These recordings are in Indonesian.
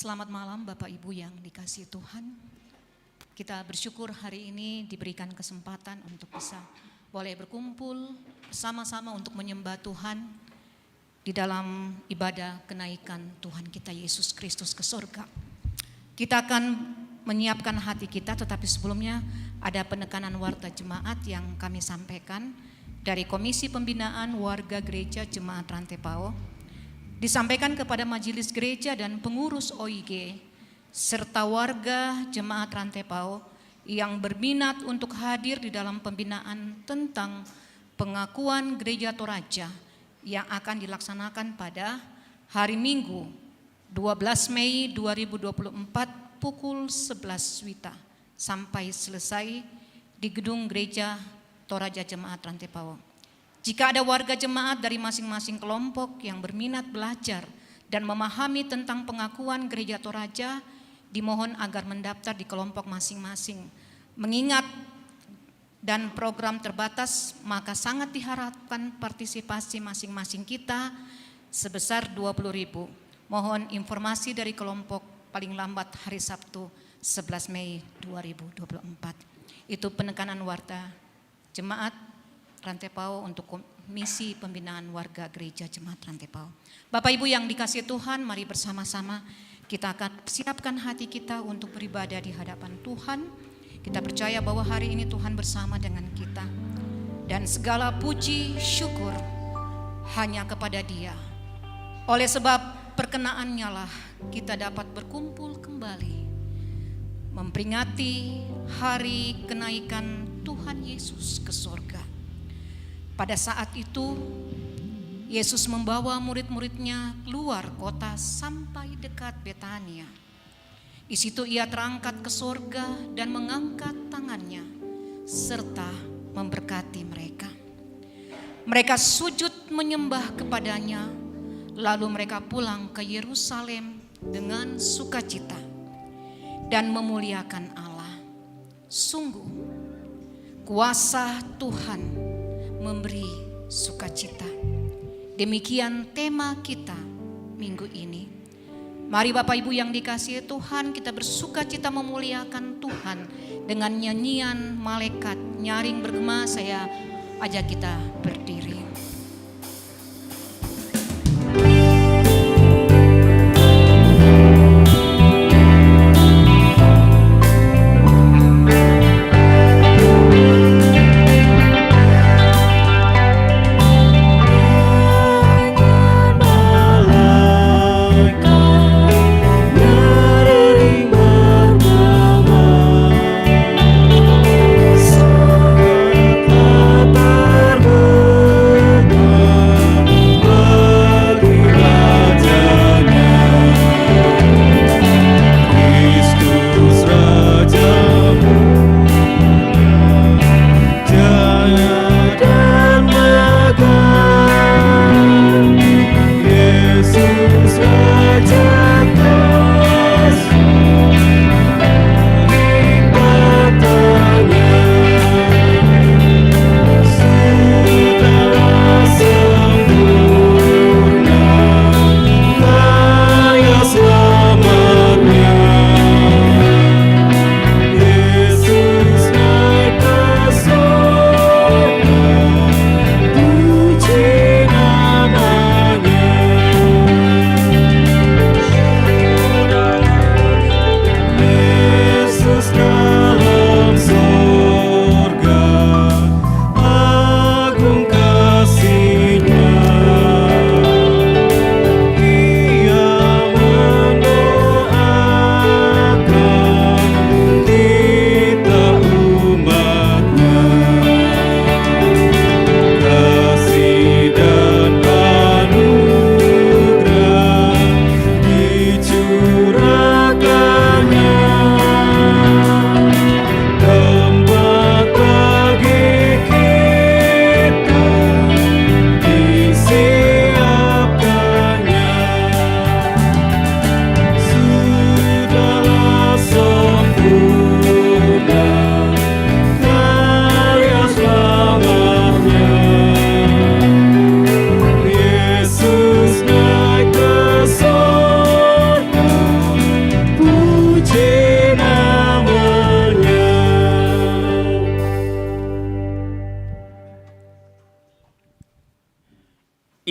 Selamat malam Bapak Ibu yang dikasihi Tuhan. Kita bersyukur hari ini diberikan kesempatan untuk bisa boleh berkumpul bersama-sama untuk menyembah Tuhan di dalam ibadah kenaikan Tuhan kita Yesus Kristus ke surga. Kita akan menyiapkan hati kita, tetapi sebelumnya ada penekanan warta jemaat yang kami sampaikan dari Komisi Pembinaan Warga Gereja Jemaat Rantepao. Disampaikan kepada majelis gereja dan pengurus OIG serta warga jemaat Rantepao yang berminat untuk hadir di dalam pembinaan tentang pengakuan Gereja Toraja yang akan dilaksanakan pada hari Minggu 12 Mei 2024 pukul 11 WITA sampai selesai di gedung Gereja Toraja Jemaat Rantepao. Jika ada warga jemaat dari masing-masing kelompok yang berminat belajar dan memahami tentang pengakuan Gereja Toraja, dimohon agar mendaftar di kelompok masing-masing. Mengingat dan program terbatas, maka sangat diharapkan partisipasi masing-masing kita sebesar 20.000. Mohon informasi dari kelompok paling lambat hari Sabtu 11 Mei 2024. Itu penekanan warta jemaat Rantepao untuk Komisi Pembinaan Warga Gereja Jemaat Rantepao. Bapak Ibu yang dikasihi Tuhan, mari bersama-sama kita akan siapkan hati kita untuk beribadah di hadapan Tuhan. Kita percaya bahwa hari ini Tuhan bersama dengan kita. Dan segala puji syukur hanya kepada Dia. Oleh sebab perkenaannya lah kita dapat berkumpul kembali memperingati hari kenaikan Tuhan Yesus ke surga. Pada saat itu, Yesus membawa murid-muridnya keluar kota sampai dekat Betania. Di situ ia terangkat ke surga dan mengangkat tangannya serta memberkati mereka. Mereka sujud menyembah kepadanya, lalu mereka pulang ke Yerusalem dengan sukacita dan memuliakan Allah. Sungguh, kuasa Tuhan memberi sukacita. Demikian tema kita minggu ini. Mari Bapak Ibu yang dikasihi Tuhan, kita bersukacita memuliakan Tuhan dengan nyanyian malaikat nyaring bergema. Saya ajak kita berdiri. Terpuji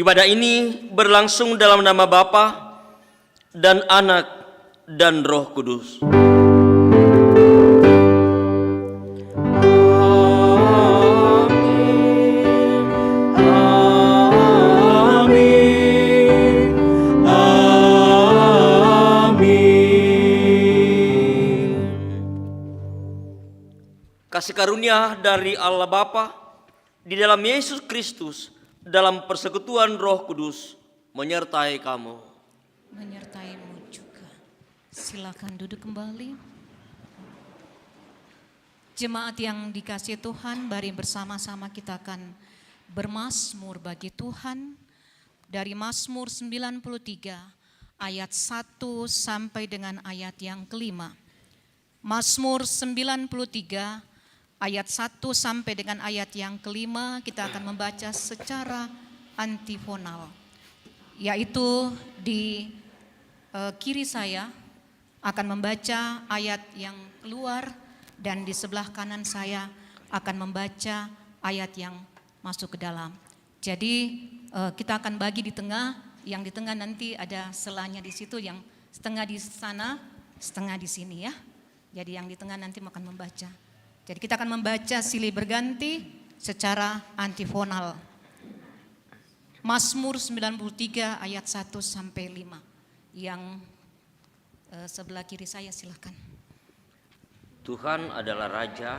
Ibadah ini berlangsung dalam nama Bapa dan Anak dan Roh Kudus. Kasih karunia dari Allah Bapa di dalam Yesus Kristus dalam persekutuan Roh Kudus menyertai kamu. Menyertaimu juga. Silakan duduk kembali. Jemaat yang dikasihi Tuhan, mari bersama-sama kita akan bermazmur bagi Tuhan dari Mazmur 93 ayat 1 sampai dengan ayat yang kelima. Mazmur 93 ayat 1 sampai dengan ayat yang kelima kita akan membaca secara antifonal, yaitu di kiri saya akan membaca ayat yang keluar dan di sebelah kanan saya akan membaca ayat yang masuk ke dalam. Jadi kita akan bagi di tengah, yang di tengah nanti ada selanya di situ, yang setengah di sana, setengah di sini ya. Jadi yang di tengah nanti akan membaca. Jadi kita akan membaca silih berganti secara antifonal. Mazmur 93 ayat 1 sampai 5. Yang sebelah kiri saya silakan. Tuhan adalah Raja,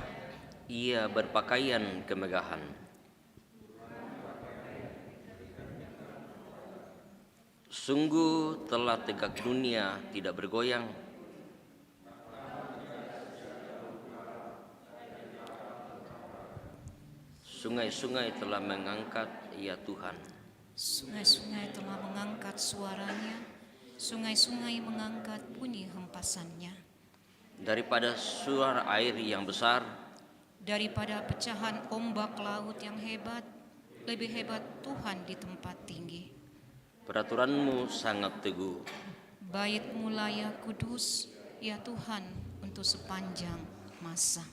Ia berpakaian kemegahan. Sungguh telah tegak dunia tidak bergoyang. Sungai-sungai telah mengangkat, ya Tuhan. Sungai-sungai telah mengangkat suaranya, sungai-sungai mengangkat bunyi hempasannya. Daripada suara air yang besar, daripada pecahan ombak laut yang hebat, lebih hebat Tuhan di tempat tinggi. Peraturan-Mu sangat teguh. Bait-Mu layak kudus, ya Tuhan, untuk sepanjang masa.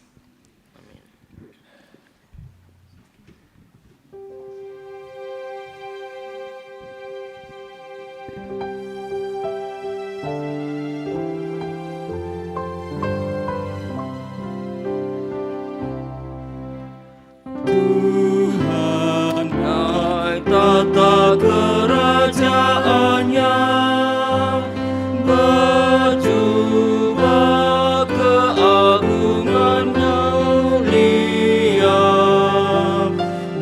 Tata kerajaannya berjubah keagungan mulia,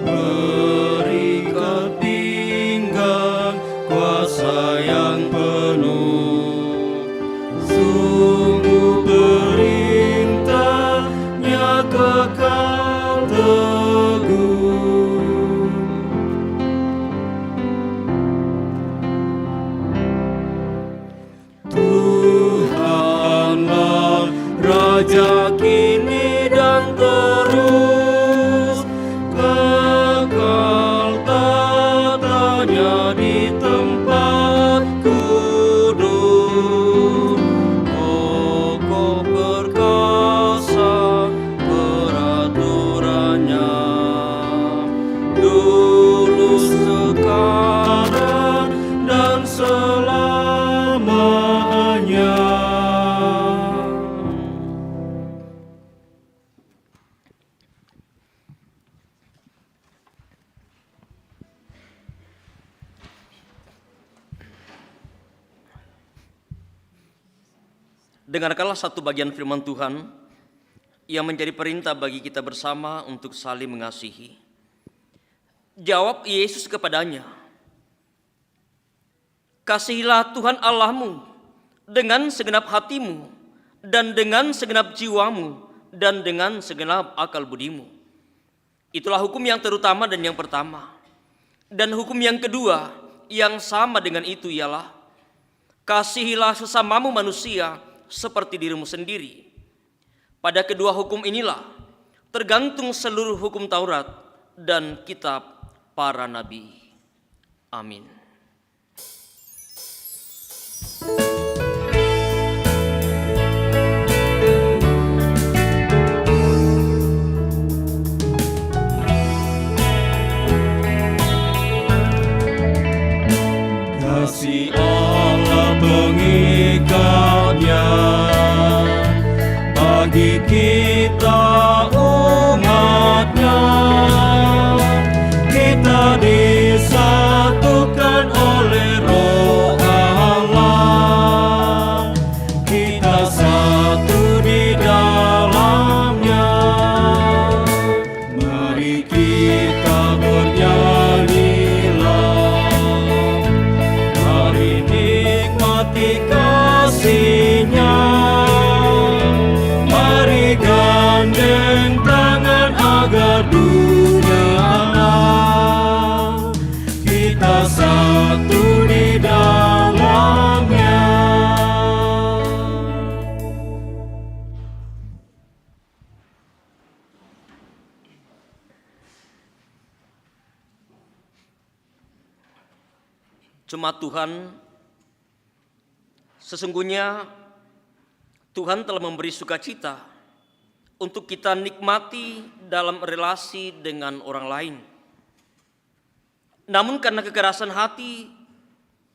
berikat pinggang kuasa yang penuh. Sungguh perintahnya kekal teguh. Raja kini dan terus, kekal tatanya di tempat kudus. Kokoh perkasa peraturannya, dulu sekarang dan selamanya. Dengarkanlah satu bagian firman Tuhan yang menjadi perintah bagi kita bersama untuk saling mengasihi. Jawab Yesus kepadanya, "Kasihilah Tuhan Allahmu dengan segenap hatimu dan dengan segenap jiwamu dan dengan segenap akal budimu. Itulah hukum yang terutama dan yang pertama. Dan hukum yang kedua yang sama dengan itu ialah, kasihilah sesamamu manusia seperti dirimu sendiri. Pada kedua hukum inilah tergantung seluruh hukum Taurat dan kitab para nabi." Amin. kasih Allah pengikatnya bagi kita umatnya. Kita disatukan oleh Roh Allah, kita satu di dalamnya. Mari kita bernyanyilah, mari nikmati kasih-Nya, mari gandeng tangan agar dunia aman, kita satu di dalamnya. Jemaat Tuhan, sesungguhnya Tuhan telah memberi sukacita untuk kita nikmati dalam relasi dengan orang lain. Namun karena kekerasan hati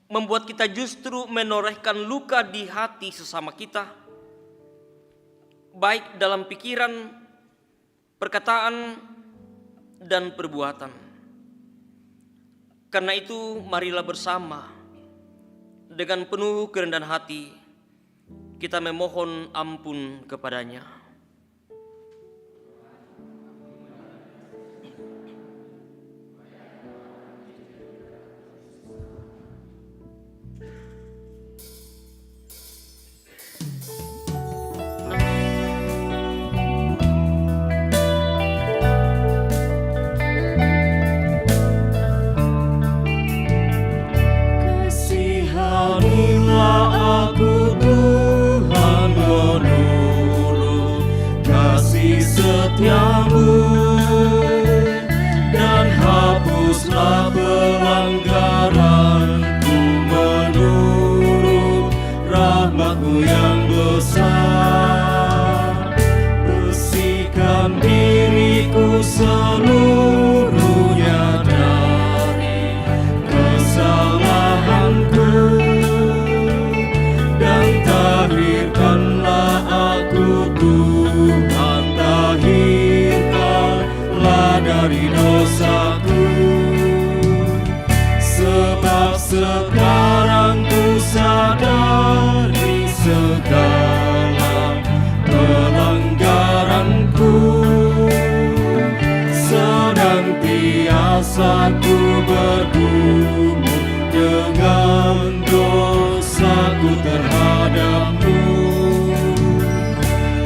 membuat kita justru menorehkan luka di hati sesama kita, baik dalam pikiran, perkataan, dan perbuatan. Karena itu marilah bersama dengan penuh kerendahan hati kita memohon ampun kepadanya. Kasihanilah aku Tuhan menurut kasih setiamu, dan hapuslah pelanggaranku menurut rahmat-Mu yang besar. Bersihkan diriku seluruhnya dari kesalahanku, dan tahirkanlah aku Tuhan, tahirkanlah dari dosaku. Sebab sekarang ku sadari segala pelanggaranku, senantiasa ku bergumul dengan dosaku terhadap-Mu.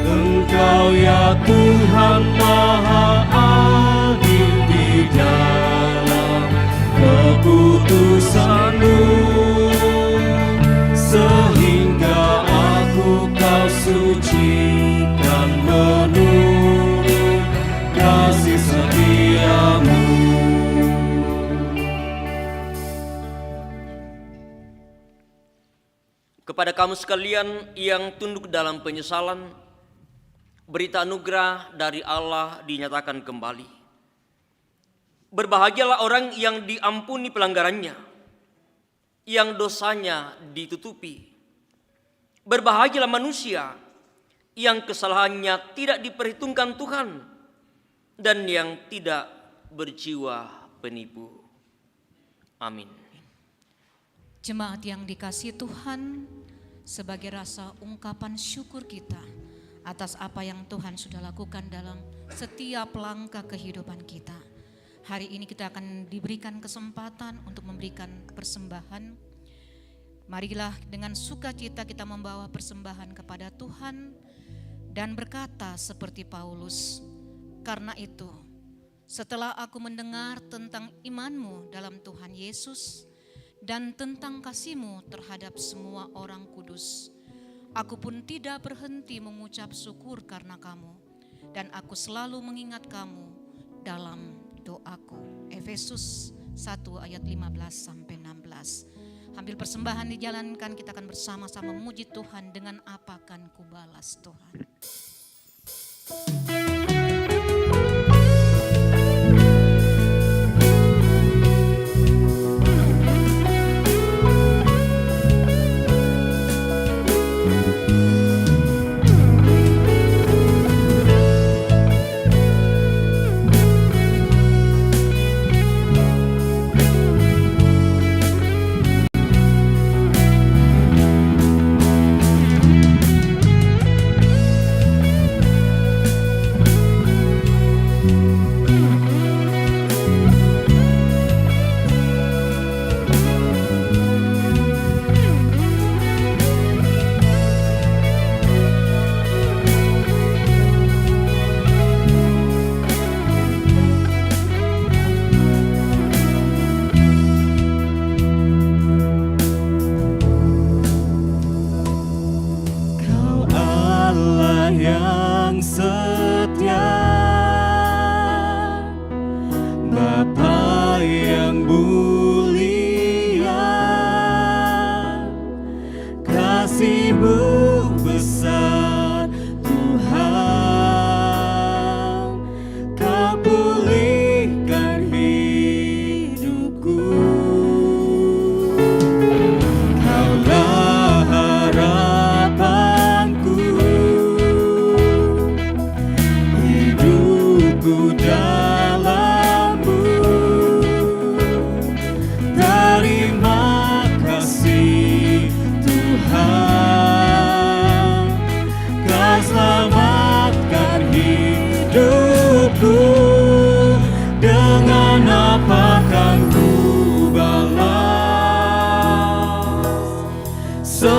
Engkau ya Tuhan Maha Adil di dalam keputusan-Mu, sehingga aku Kau sucikan menurut kasih setia-Mu. Kepada kamu sekalian yang tunduk dalam penyesalan, berita anugerah dari Allah dinyatakan kembali. Berbahagialah orang yang diampuni pelanggarannya, yang dosanya ditutupi. Berbahagialah manusia yang kesalahannya tidak diperhitungkan Tuhan, dan yang tidak berjiwa penipu. Amin. Jemaat yang dikasihi Tuhan, sebagai rasa ungkapan syukur kita atas apa yang Tuhan sudah lakukan dalam setiap langkah kehidupan kita, hari ini kita akan diberikan kesempatan untuk memberikan persembahan. Marilah dengan sukacita kita membawa persembahan kepada Tuhan dan berkata seperti Paulus, "Karena itu, setelah aku mendengar tentang iman-Mu dalam Tuhan Yesus dan tentang kasih-Mu terhadap semua orang kudus, aku pun tidak berhenti mengucap syukur karena kamu, dan aku selalu mengingat kamu dalam doaku." Efesus 1 ayat 15-16. Ambil persembahan dijalankan, kita akan bersama-sama memuji Tuhan dengan apa akan kubalas Tuhan.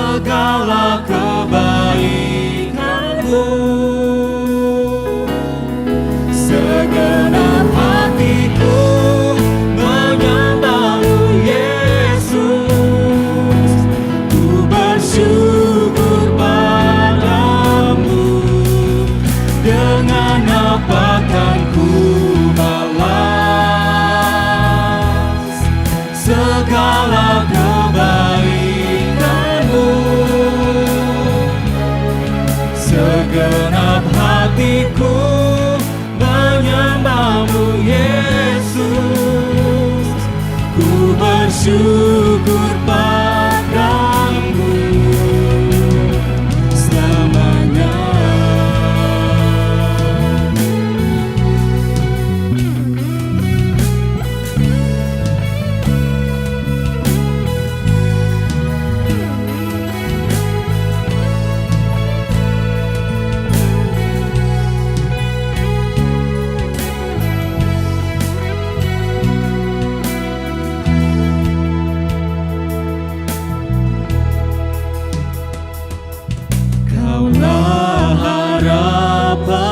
segala kebaikan-Mu. Segenap hatiku menyembah-Mu, Yesus. Ku bersyukur padamu. Dengan apa kan ku balas segala kebaikan-Mu? Segenap hatiku menyembah-Mu, Yesus. Ku bersyukur padamu selamanya. Kaulah harapanku,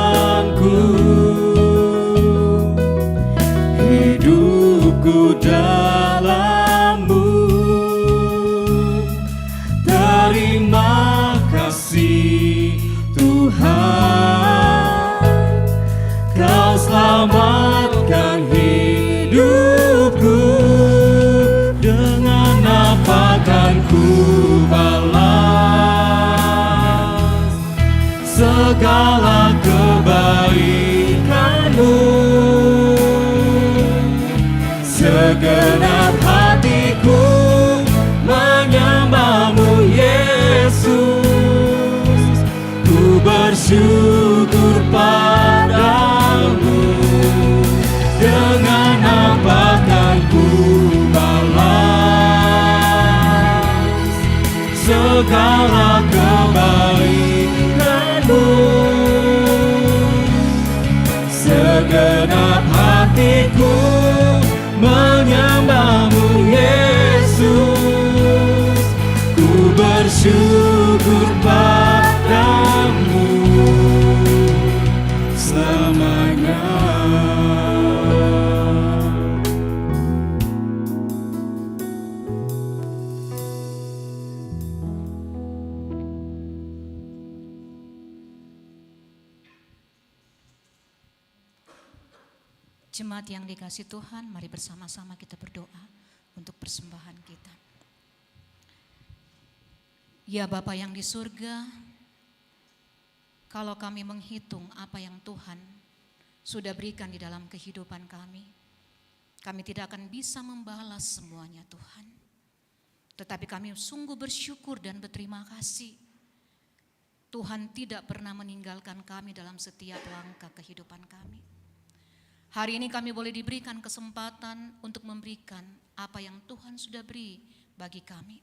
hidupku dalam-Mu. Terima kasih Tuhan, Kau selamatkan hidupku. Dengan apa kan ku balas segala kebaikan-Mu? Segenap hatiku menyembah-Mu, Yesus. Ku bersyukur padamu. Dengan apa kan ku balas segala kebaikan-Mu? Segenap hatiku menyembah-Mu, Yesus. Ku bersyukur padamu selamanya. Jemaat yang dikasihi Tuhan, mari bersama-sama kita berdoa untuk persembahan kita. Ya Bapa yang di surga, kalau kami menghitung apa yang Tuhan sudah berikan di dalam kehidupan kami tidak akan bisa membalas semuanya Tuhan. Tetapi kami sungguh bersyukur dan berterima kasih. Tuhan tidak pernah meninggalkan kami dalam setiap langkah kehidupan kami. Hari ini kami boleh diberikan kesempatan untuk memberikan apa yang Tuhan sudah beri bagi kami.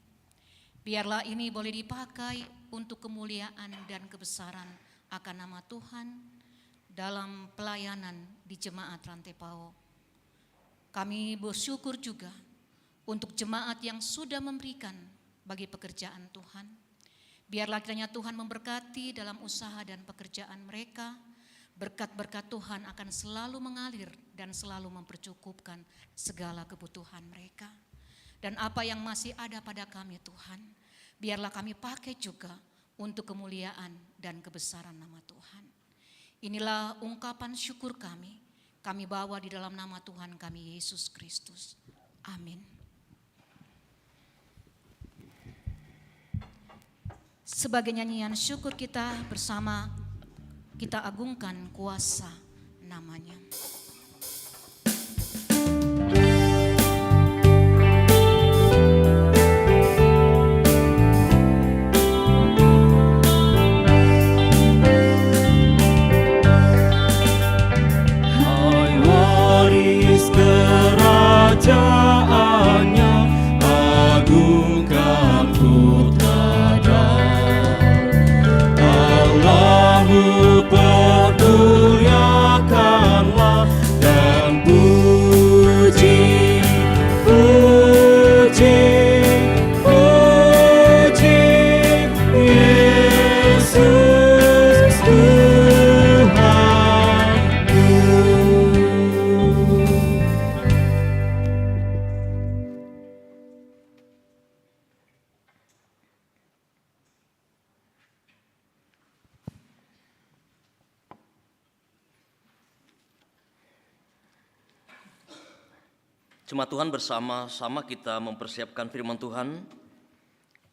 Biarlah ini boleh dipakai untuk kemuliaan dan kebesaran akan nama Tuhan dalam pelayanan di Jemaat Rantai Pao. Kami bersyukur juga untuk jemaat yang sudah memberikan bagi pekerjaan Tuhan. Biarlah kiranya Tuhan memberkati dalam usaha dan pekerjaan mereka. Berkat-berkat Tuhan akan selalu mengalir dan selalu mempercukupkan segala kebutuhan mereka. Dan apa yang masih ada pada kami Tuhan, biarlah kami pakai juga untuk kemuliaan dan kebesaran nama Tuhan. Inilah ungkapan syukur kami bawa di dalam nama Tuhan kami Yesus Kristus. Amin. Sebagai nyanyian syukur kita bersama, kita agungkan kuasa namanya. Hai waris kerajaannya, agungkan Putra Allahu permuliakanlah Jemaat Tuhan, bersama-sama kita mempersiapkan firman Tuhan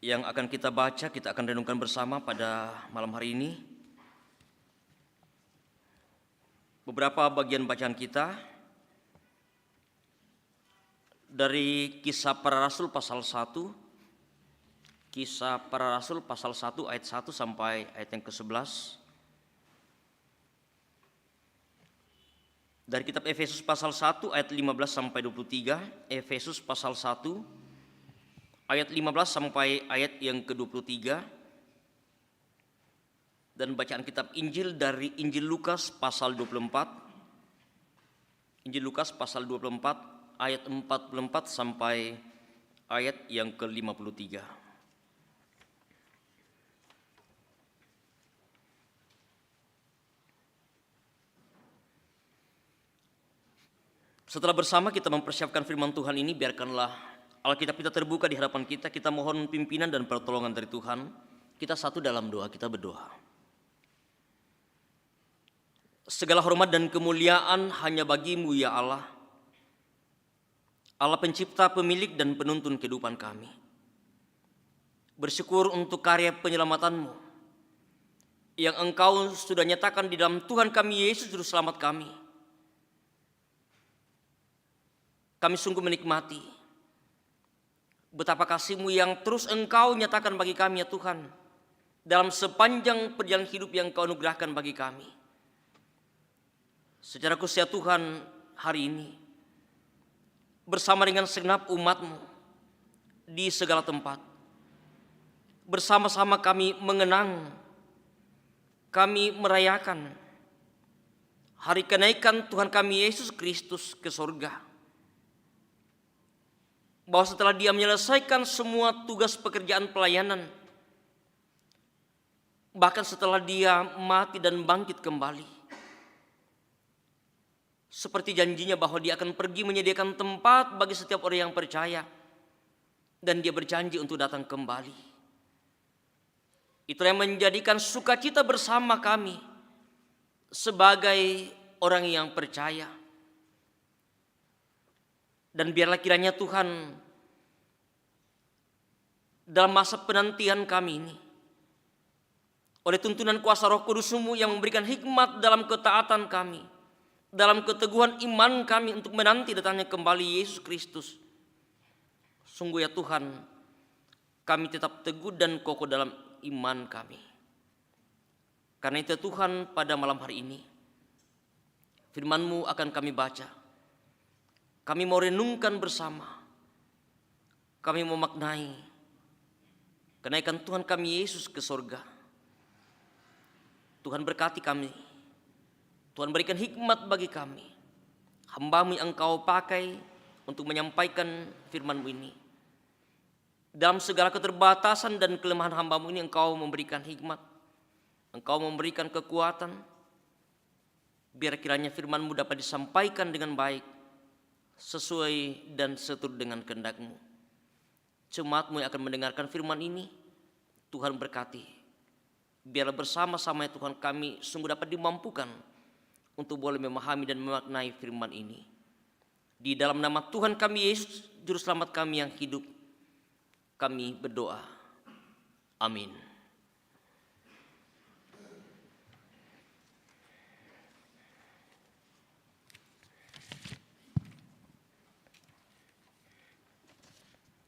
yang akan kita baca, kita akan renungkan bersama pada malam hari ini. Beberapa bagian bacaan kita dari Kisah Para Rasul pasal 1, Kisah Para Rasul pasal 1 ayat 1 sampai ayat yang ke-11. Dari kitab Efesus pasal 1 ayat 15 sampai 23, Efesus pasal 1 ayat 15 sampai ayat yang ke-23. Dan bacaan kitab Injil dari Injil Lukas pasal 24. Injil Lukas pasal 24 ayat 44 sampai ayat yang ke-53. Setelah bersama kita mempersiapkan firman Tuhan ini, biarkanlah Alkitab kita terbuka di hadapan kita. Kita mohon pimpinan dan pertolongan dari Tuhan. Kita satu dalam doa, kita berdoa. Segala hormat dan kemuliaan hanya bagi-Mu ya Allah. Allah pencipta, pemilik dan penuntun kehidupan kami. Bersyukur untuk karya penyelamatan-Mu yang Engkau sudah nyatakan di dalam Tuhan kami Yesus Juru Selamat kami. Kami sungguh menikmati betapa kasih-Mu yang terus Engkau nyatakan bagi kami ya Tuhan, dalam sepanjang perjalanan hidup yang Kau anugerahkan bagi kami. Secara khusus ya Tuhan, hari ini bersama dengan segenap umat-Mu di segala tempat, bersama-sama kami mengenang, kami merayakan hari kenaikan Tuhan kami Yesus Kristus ke surga. Bahwa setelah Dia menyelesaikan semua tugas pekerjaan pelayanan, bahkan setelah Dia mati dan bangkit kembali, seperti janjinya bahwa Dia akan pergi menyediakan tempat bagi setiap orang yang percaya, dan Dia berjanji untuk datang kembali. Itulah yang menjadikan sukacita bersama kami sebagai orang yang percaya. Dan biarlah kiranya Tuhan, dalam masa penantian kami ini, oleh tuntunan kuasa Roh Kudus-Mu yang memberikan hikmat dalam ketaatan kami, dalam keteguhan iman kami untuk menanti datangnya kembali Yesus Kristus. Sungguh ya Tuhan, kami tetap teguh dan kokoh dalam iman kami. Karena itu Tuhan, pada malam hari ini firman-Mu akan kami baca. Kami mau renungkan bersama. Kami mau maknai kenaikan Tuhan kami Yesus ke surga. Tuhan berkati kami. Tuhan berikan hikmat bagi kami. Hamba-Mu yang Engkau pakai untuk menyampaikan firman-Mu ini. Dalam segala keterbatasan dan kelemahan hamba-Mu ini, Engkau memberikan hikmat. Engkau memberikan kekuatan. Biar kiranya firman-Mu dapat disampaikan dengan baik, sesuai dan seturut dengan kehendak-Mu. Jemaat-Mu yang akan mendengarkan firman ini, Tuhan berkati. Biarlah bersama-sama ya Tuhan, kami sungguh dapat dimampukan untuk boleh memahami dan memaknai firman ini. Di dalam nama Tuhan kami Yesus, Juru Selamat kami yang hidup, kami berdoa. Amin.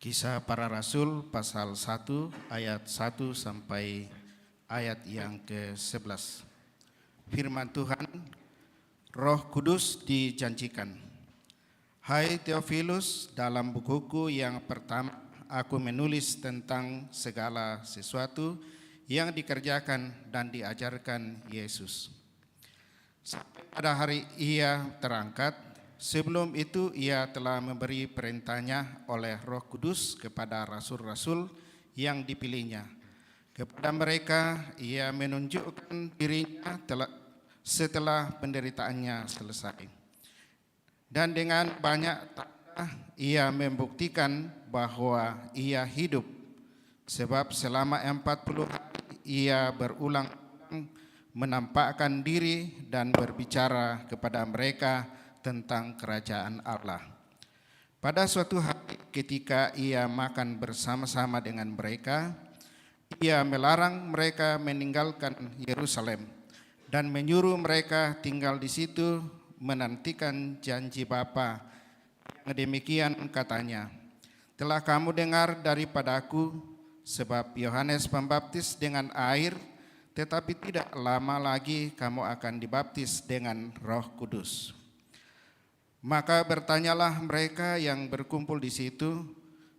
Kisah Para Rasul pasal 1 ayat 1 sampai ayat yang ke-11. Firman Tuhan, Roh Kudus dijanjikan. Hai Theophilus, dalam bukuku yang pertama aku menulis tentang segala sesuatu yang dikerjakan dan diajarkan Yesus. Sampai pada hari Ia terangkat, sebelum itu Ia telah memberi perintahnya oleh Roh Kudus kepada rasul-rasul yang dipilihnya. Kepada mereka Ia menunjukkan dirinya setelah penderitaannya selesai. Dan dengan banyak tanda Ia membuktikan bahwa Ia hidup. Sebab selama 40 hari Ia berulang-ulang menampakkan diri dan berbicara kepada mereka tentang kerajaan Allah. Pada suatu hari ketika ia makan bersama-sama dengan mereka, ia melarang mereka meninggalkan Yerusalem dan menyuruh mereka tinggal di situ menantikan janji Bapa. Demikian katanya, telah kamu dengar daripadaku, sebab Yohanes Pembaptis dengan air, tetapi tidak lama lagi kamu akan dibaptis dengan Roh Kudus. Maka bertanyalah mereka yang berkumpul di situ,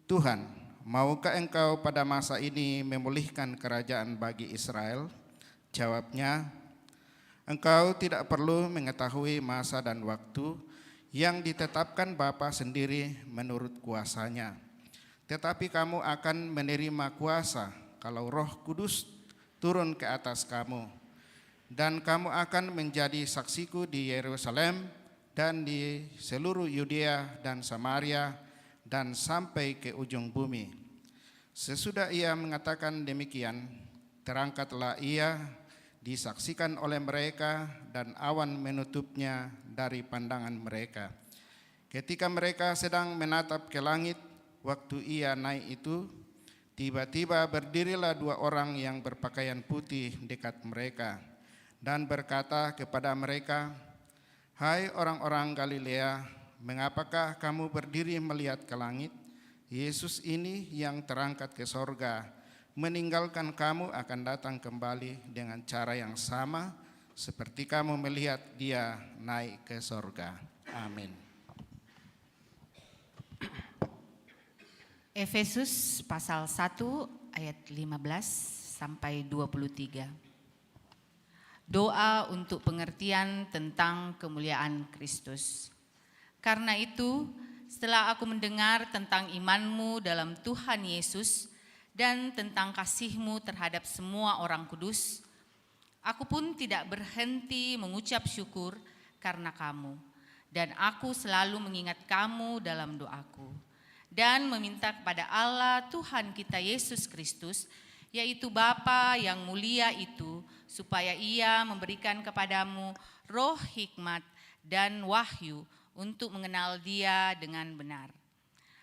Tuhan, maukah engkau pada masa ini memulihkan kerajaan bagi Israel? Jawabnya, engkau tidak perlu mengetahui masa dan waktu yang ditetapkan Bapa sendiri menurut kuasanya. Tetapi kamu akan menerima kuasa kalau Roh Kudus turun ke atas kamu. Dan kamu akan menjadi saksiku di Yerusalem dan di seluruh Yudea dan Samaria dan sampai ke ujung bumi. Sesudah ia mengatakan demikian, terangkatlah ia, disaksikan oleh mereka, dan awan menutupnya dari pandangan mereka. Ketika mereka sedang menatap ke langit, waktu ia naik itu, tiba-tiba berdirilah 2 orang yang berpakaian putih dekat mereka, dan berkata kepada mereka, hai orang-orang Galilea, mengapakah kamu berdiri melihat ke langit? Yesus ini yang terangkat ke sorga, meninggalkan kamu akan datang kembali dengan cara yang sama, seperti kamu melihat dia naik ke sorga. Amin. Efesus pasal 1 ayat 15 sampai 23. Doa untuk pengertian tentang kemuliaan Kristus. Karena itu, setelah aku mendengar tentang imanmu dalam Tuhan Yesus dan tentang kasihmu terhadap semua orang kudus, aku pun tidak berhenti mengucap syukur karena kamu. Dan aku selalu mengingat kamu dalam doaku. Dan meminta kepada Allah Tuhan kita Yesus Kristus, yaitu Bapa yang mulia itu, supaya ia memberikan kepadamu roh hikmat dan wahyu untuk mengenal dia dengan benar.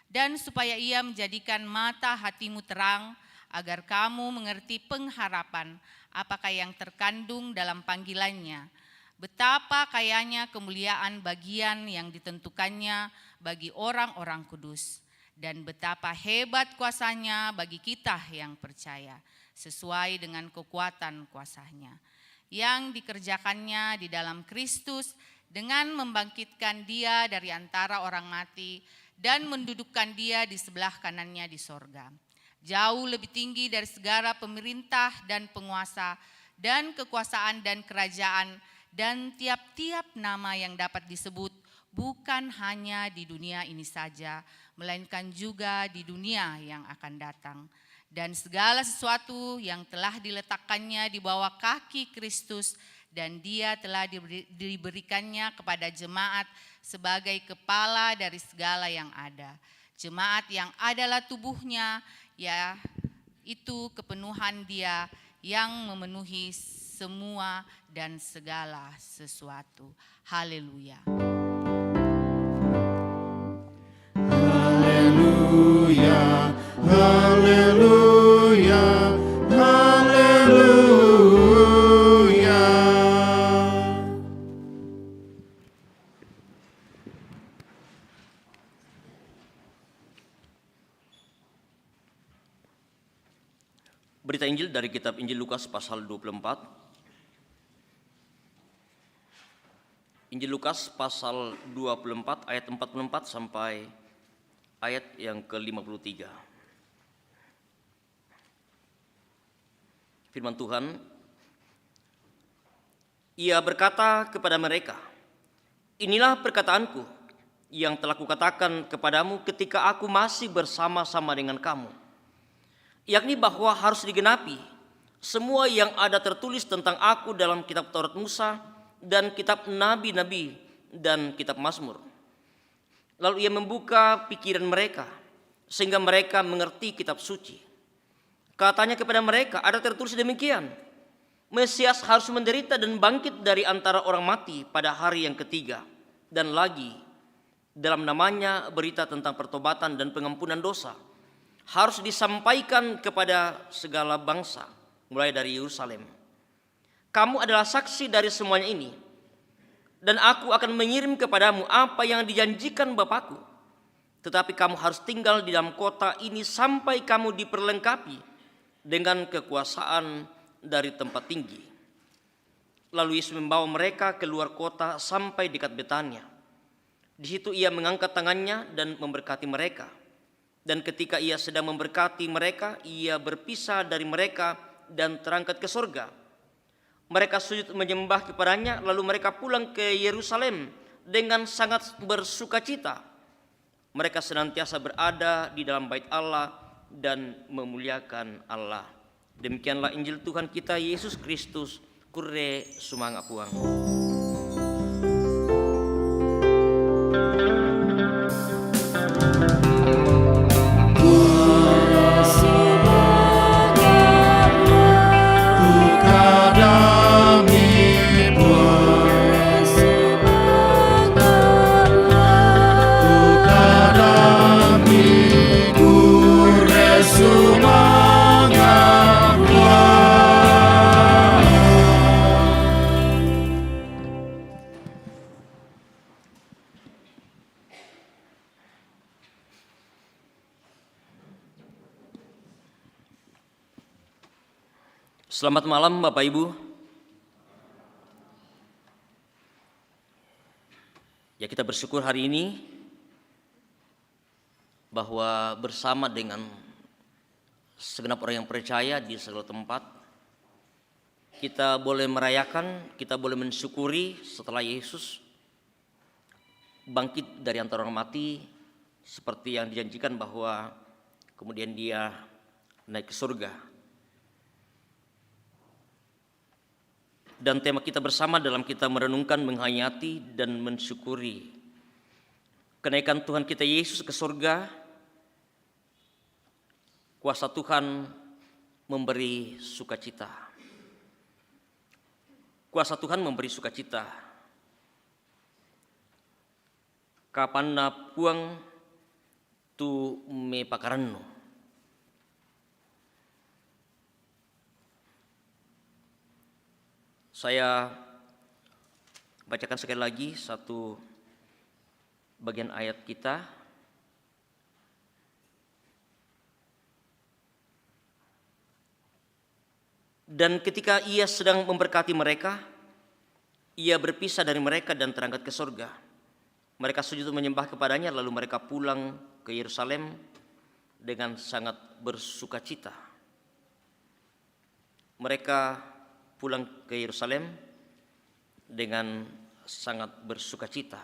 Dan supaya ia menjadikan mata hatimu terang, agar kamu mengerti pengharapan apakah yang terkandung dalam panggilannya, betapa kayanya kemuliaan bagian yang ditentukannya bagi orang-orang kudus, dan betapa hebat kuasanya bagi kita yang percaya, sesuai dengan kekuatan kuasanya, yang dikerjakannya di dalam Kristus dengan membangkitkan dia dari antara orang mati dan mendudukkan dia di sebelah kanannya di sorga. Jauh lebih tinggi dari segala pemerintah dan penguasa dan kekuasaan dan kerajaan dan tiap-tiap nama yang dapat disebut, bukan hanya di dunia ini saja, melainkan juga di dunia yang akan datang. Dan segala sesuatu yang telah diletakkannya di bawah kaki Kristus, dan dia telah diberikannya kepada jemaat sebagai kepala dari segala yang ada. Jemaat yang adalah tubuhnya, ya itu kepenuhan dia yang memenuhi semua dan segala sesuatu. Haleluya. Haleluya, haleluya, haleluya. Berita Injil dari kitab Injil Lukas pasal 24. Injil Lukas pasal 24 ayat 44 sampai ayat yang ke-53. Firman Tuhan, ia berkata kepada mereka, inilah perkataanku yang telah kukatakan kepadamu ketika aku masih bersama-sama dengan kamu, yakni bahwa harus digenapi semua yang ada tertulis tentang aku dalam kitab Taurat Musa dan kitab nabi-nabi dan kitab Mazmur. Lalu ia membuka pikiran mereka sehingga mereka mengerti kitab suci. Katanya kepada mereka, ada tertulis demikian, Mesias harus menderita dan bangkit dari antara orang mati pada hari yang ketiga. Dan lagi, dalam namanya berita tentang pertobatan dan pengampunan dosa harus disampaikan kepada segala bangsa, mulai dari Yerusalem. Kamu adalah saksi dari semuanya ini, dan aku akan mengirim kepadamu apa yang dijanjikan Bapakku. Tetapi kamu harus tinggal di dalam kota ini sampai kamu diperlengkapi dengan kekuasaan dari tempat tinggi. Lalu Yesus membawa mereka keluar kota sampai dekat Betania. Di situ ia mengangkat tangannya dan memberkati mereka. Dan ketika ia sedang memberkati mereka, ia berpisah dari mereka dan terangkat ke surga. Mereka sujud menyembah kepadanya, lalu mereka pulang ke Yerusalem dengan sangat bersukacita. Mereka senantiasa berada di dalam bait Allah dan memuliakan Allah. Demikianlah Injil Tuhan kita Yesus Kristus. Kure sumanga puang. Selamat malam Bapak Ibu. Ya, kita bersyukur hari ini bahwa bersama dengan segenap orang yang percaya di segala tempat, kita boleh merayakan, kita boleh mensyukuri setelah Yesus bangkit dari antara orang mati, seperti yang dijanjikan bahwa kemudian dia naik ke surga. Dan tema kita bersama dalam kita merenungkan, menghayati, dan mensyukuri kenaikan Tuhan kita Yesus ke surga. Kuasa Tuhan memberi sukacita. Kuasa Tuhan memberi sukacita. Kapan na puang tu me pakaranno. Saya bacakan sekali lagi satu bagian ayat kita. Dan ketika ia sedang memberkati mereka, ia berpisah dari mereka dan terangkat ke surga. Mereka sujud menyembah kepadanya, lalu mereka pulang ke Yerusalem dengan sangat bersukacita. Mereka pulang ke Yerusalem dengan sangat bersukacita.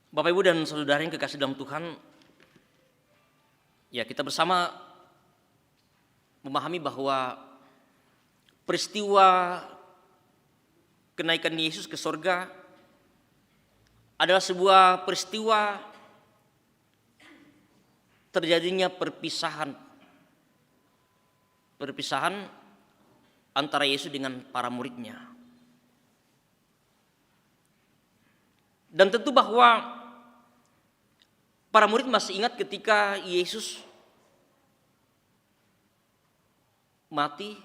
Bapak Ibu dan saudara yang kekasih dalam Tuhan, ya, kita bersama memahami bahwa peristiwa kenaikan Yesus ke surga adalah sebuah peristiwa terjadinya perpisahan antara Yesus dengan para muridnya. Dan tentu bahwa para murid masih ingat ketika Yesus mati,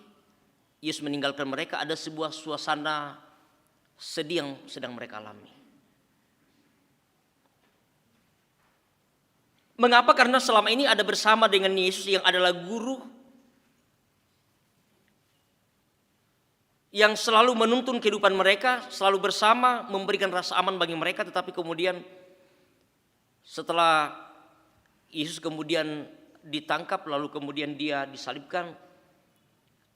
Yesus meninggalkan mereka, ada sebuah suasana sedih yang sedang mereka alami. Mengapa? Karena selama ini ada bersama dengan Yesus yang adalah guru, yang selalu menuntun kehidupan mereka, selalu bersama, memberikan rasa aman bagi mereka. Tetapi kemudian setelah Yesus kemudian ditangkap, lalu kemudian dia disalibkan,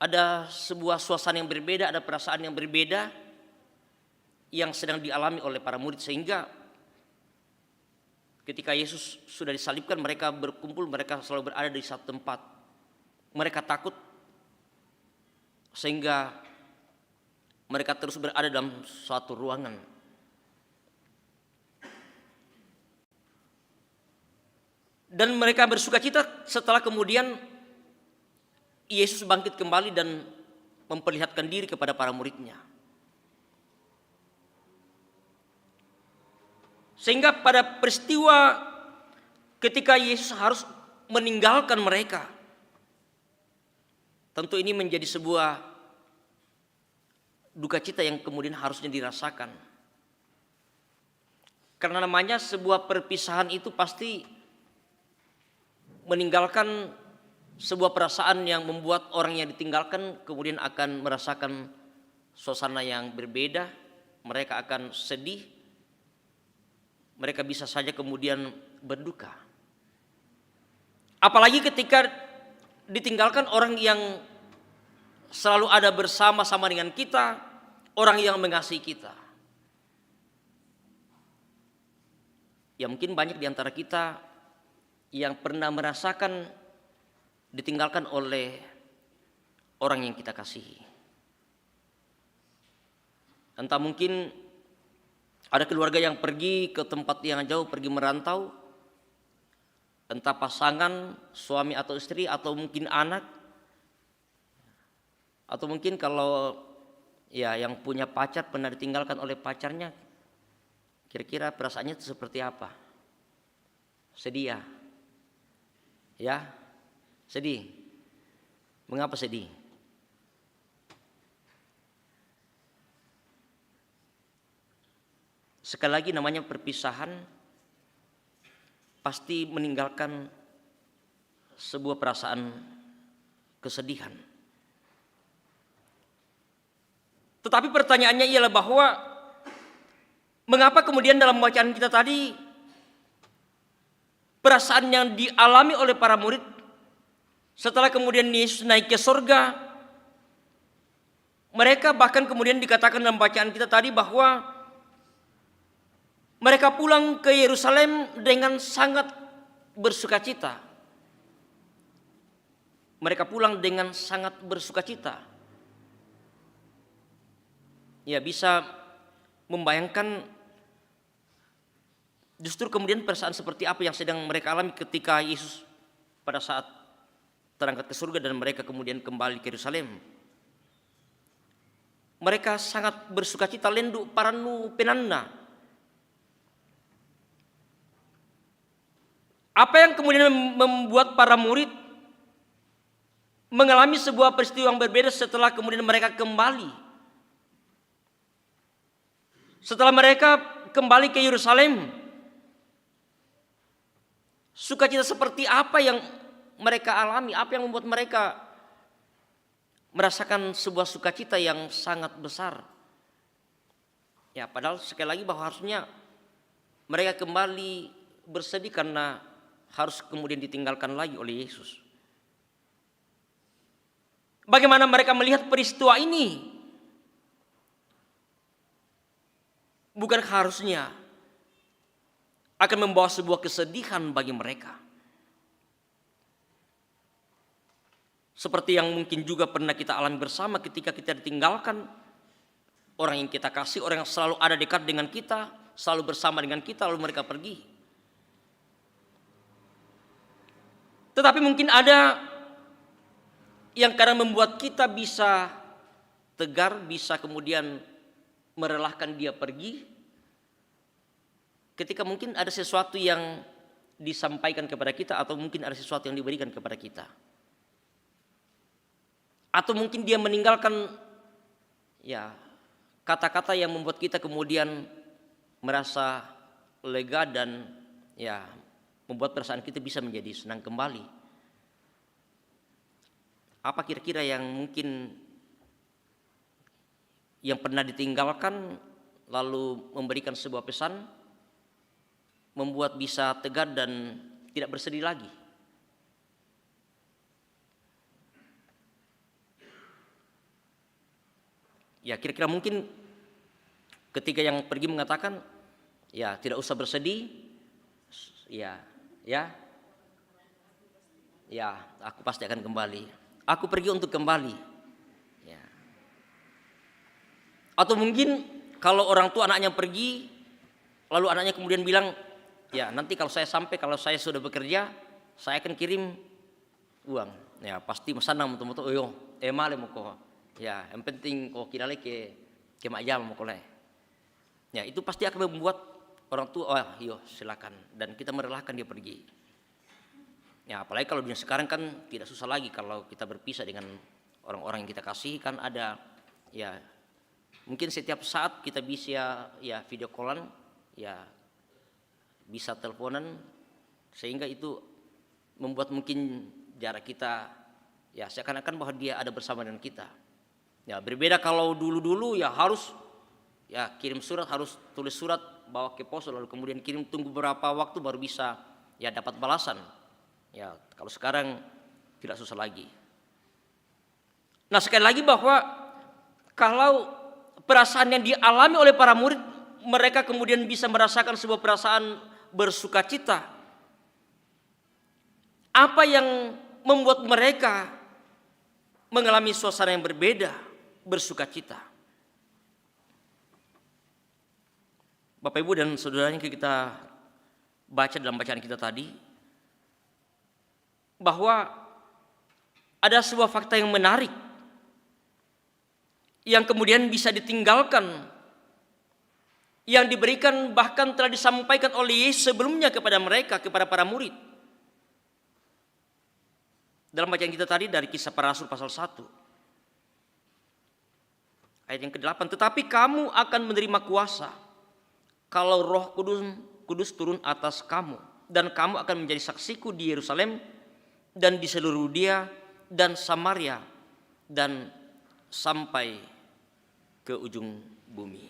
ada sebuah suasana yang berbeda, ada perasaan yang berbeda yang sedang dialami oleh para murid. Sehingga ketika Yesus sudah disalibkan, mereka berkumpul, mereka selalu berada di satu tempat. Mereka takut, sehingga mereka terus berada dalam suatu ruangan. Dan mereka bersukacita setelah kemudian Yesus bangkit kembali dan memperlihatkan diri kepada para muridnya. Sehingga pada peristiwa ketika Yesus harus meninggalkan mereka, tentu ini menjadi sebuah duka cita yang kemudian harusnya dirasakan. Karena namanya sebuah perpisahan itu pasti meninggalkan sebuah perasaan yang membuat orang yang ditinggalkan kemudian akan merasakan suasana yang berbeda. Mereka akan sedih, mereka bisa saja kemudian berduka. Apalagi ketika ditinggalkan orang yang selalu ada bersama-sama dengan kita, orang yang mengasihi kita. Ya mungkin banyak di antara kita yang pernah merasakan ditinggalkan oleh orang yang kita kasihi. Entah mungkin ada keluarga yang pergi ke tempat yang jauh, pergi merantau, entah pasangan, suami atau istri, atau mungkin anak, atau mungkin kalau ya yang punya pacar pernah ditinggalkan oleh pacarnya, kira-kira perasaannya itu seperti apa? Sedih ya? Ya? Sedih. Mengapa sedih? Sekali lagi namanya perpisahan pasti meninggalkan sebuah perasaan kesedihan. Tetapi pertanyaannya ialah bahwa mengapa kemudian dalam bacaan kita tadi perasaan yang dialami oleh para murid setelah kemudian Yesus naik ke surga, mereka bahkan kemudian dikatakan dalam bacaan kita tadi bahwa mereka pulang ke Yerusalem dengan sangat bersukacita. Mereka pulang dengan sangat bersukacita. Ya bisa membayangkan justru kemudian perasaan seperti apa yang sedang mereka alami ketika Yesus pada saat terangkat ke surga dan mereka kemudian kembali ke Yerusalem. Mereka sangat bersukacita, lendu paranu penanna. Apa yang kemudian membuat para murid mengalami sebuah peristiwa yang berbeda setelah kemudian mereka kembali? Setelah mereka kembali ke Yerusalem, sukacita seperti apa yang mereka alami? Apa yang membuat mereka merasakan sebuah sukacita yang sangat besar? Ya, padahal sekali lagi bahwa harusnya mereka kembali bersedih karena harus kemudian ditinggalkan lagi oleh Yesus. Bagaimana mereka melihat peristiwa ini? Bukan harusnya akan membawa sebuah kesedihan bagi mereka. Seperti yang mungkin juga pernah kita alami bersama ketika kita ditinggalkan orang yang kita kasih, orang yang selalu ada dekat dengan kita, selalu bersama dengan kita, lalu mereka pergi. Tetapi mungkin ada yang kadang membuat kita bisa tegar, bisa kemudian merelahkan dia pergi, ketika mungkin ada sesuatu yang disampaikan kepada kita, atau mungkin ada sesuatu yang diberikan kepada kita, atau mungkin dia meninggalkan ya kata-kata yang membuat kita kemudian merasa lega dan ya membuat perasaan kita bisa menjadi senang kembali. Apa kira-kira yang mungkin yang pernah ditinggalkan lalu memberikan sebuah pesan membuat bisa tegar dan tidak bersedih lagi? Ya kira-kira mungkin ketika yang pergi mengatakan ya tidak usah bersedih, ya aku pasti akan kembali, aku pergi untuk kembali, ya. Atau mungkin kalau orang tua anaknya pergi lalu anaknya kemudian bilang ya nanti kalau saya sampai, kalau saya sudah bekerja saya akan kirim uang, ya pasti senang betul-betul, male mo ko, ya yang penting kok kira ke majam mo ko le. Ya itu pasti akan membuat orang tua, oh yo silakan, dan kita merelakan dia pergi. Ya apalagi kalau dunia sekarang kan tidak susah lagi kalau kita berpisah dengan orang-orang yang kita kasih, kan ada ya mungkin setiap saat kita bisa ya video callan, ya bisa teleponan, sehingga itu membuat mungkin jarak kita ya seakan-akan bahwa dia ada bersama dengan kita. Ya berbeda kalau dulu-dulu ya harus ya kirim surat, harus tulis surat bawa ke pos lalu kemudian kirim, tunggu beberapa waktu baru bisa ya dapat balasan. Ya kalau sekarang tidak susah lagi. Nah sekali lagi bahwa kalau perasaan yang dialami oleh para murid, mereka kemudian bisa merasakan sebuah perasaan bersukacita. Apa yang membuat mereka mengalami suasana yang berbeda, bersukacita? Bapak Ibu dan saudaranya, kita baca dalam bacaan kita tadi bahwa ada sebuah fakta yang menarik yang kemudian bisa ditinggalkan, yang diberikan bahkan telah disampaikan oleh Yesus sebelumnya kepada mereka, kepada para murid. Dalam bacaan kita tadi dari Kisah Para Rasul pasal 1 ayat yang ke-8, tetapi kamu akan menerima kuasa kalau Roh Kudus turun atas kamu, dan kamu akan menjadi saksiku di Yerusalem dan di seluruh Yudea dan Samaria dan sampai ke ujung bumi.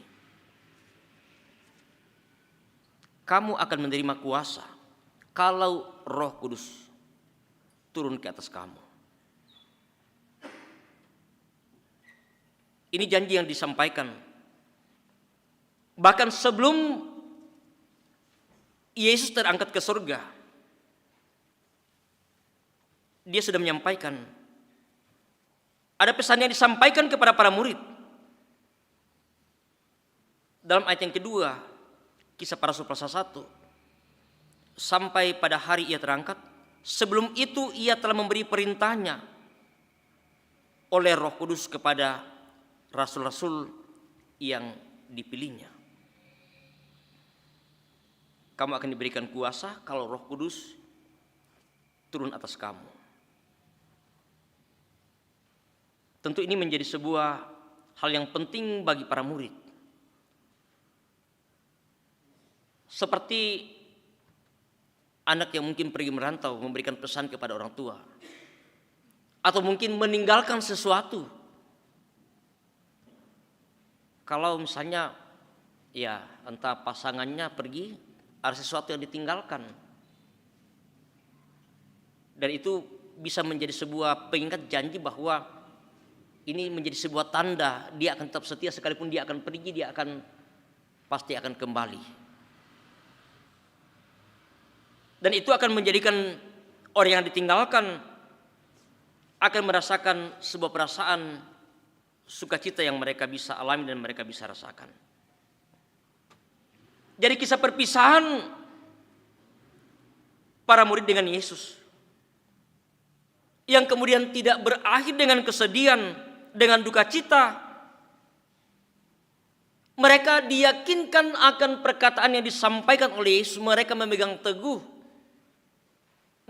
Kamu akan menerima kuasa kalau Roh Kudus turun ke atas kamu. Ini janji yang disampaikan bahkan sebelum Yesus terangkat ke surga. Dia sudah menyampaikan, ada pesan yang disampaikan kepada para murid. Dalam ayat yang kedua, Kisah Para Rasul pasal 1, sampai pada hari ia terangkat, sebelum itu ia telah memberi perintahnya oleh Roh Kudus kepada rasul-rasul yang dipilihnya. Kamu akan diberikan kuasa kalau Roh Kudus turun atas kamu. Tentu ini menjadi sebuah hal yang penting bagi para murid. Seperti anak yang mungkin pergi merantau memberikan pesan kepada orang tua, atau mungkin meninggalkan sesuatu. Kalau misalnya ya entah pasangannya pergi, ada sesuatu yang ditinggalkan, dan itu bisa menjadi sebuah pengingat janji bahwa ini menjadi sebuah tanda dia akan tetap setia, sekalipun dia akan pergi, dia akan pasti akan kembali. Dan itu akan menjadikan orang yang ditinggalkan akan merasakan sebuah perasaan sukacita yang mereka bisa alami dan mereka bisa rasakan. Jadi kisah perpisahan para murid dengan Yesus yang kemudian tidak berakhir dengan kesedihan, dengan duka cita. Mereka diyakinkan akan perkataan yang disampaikan oleh Yesus. Mereka memegang teguh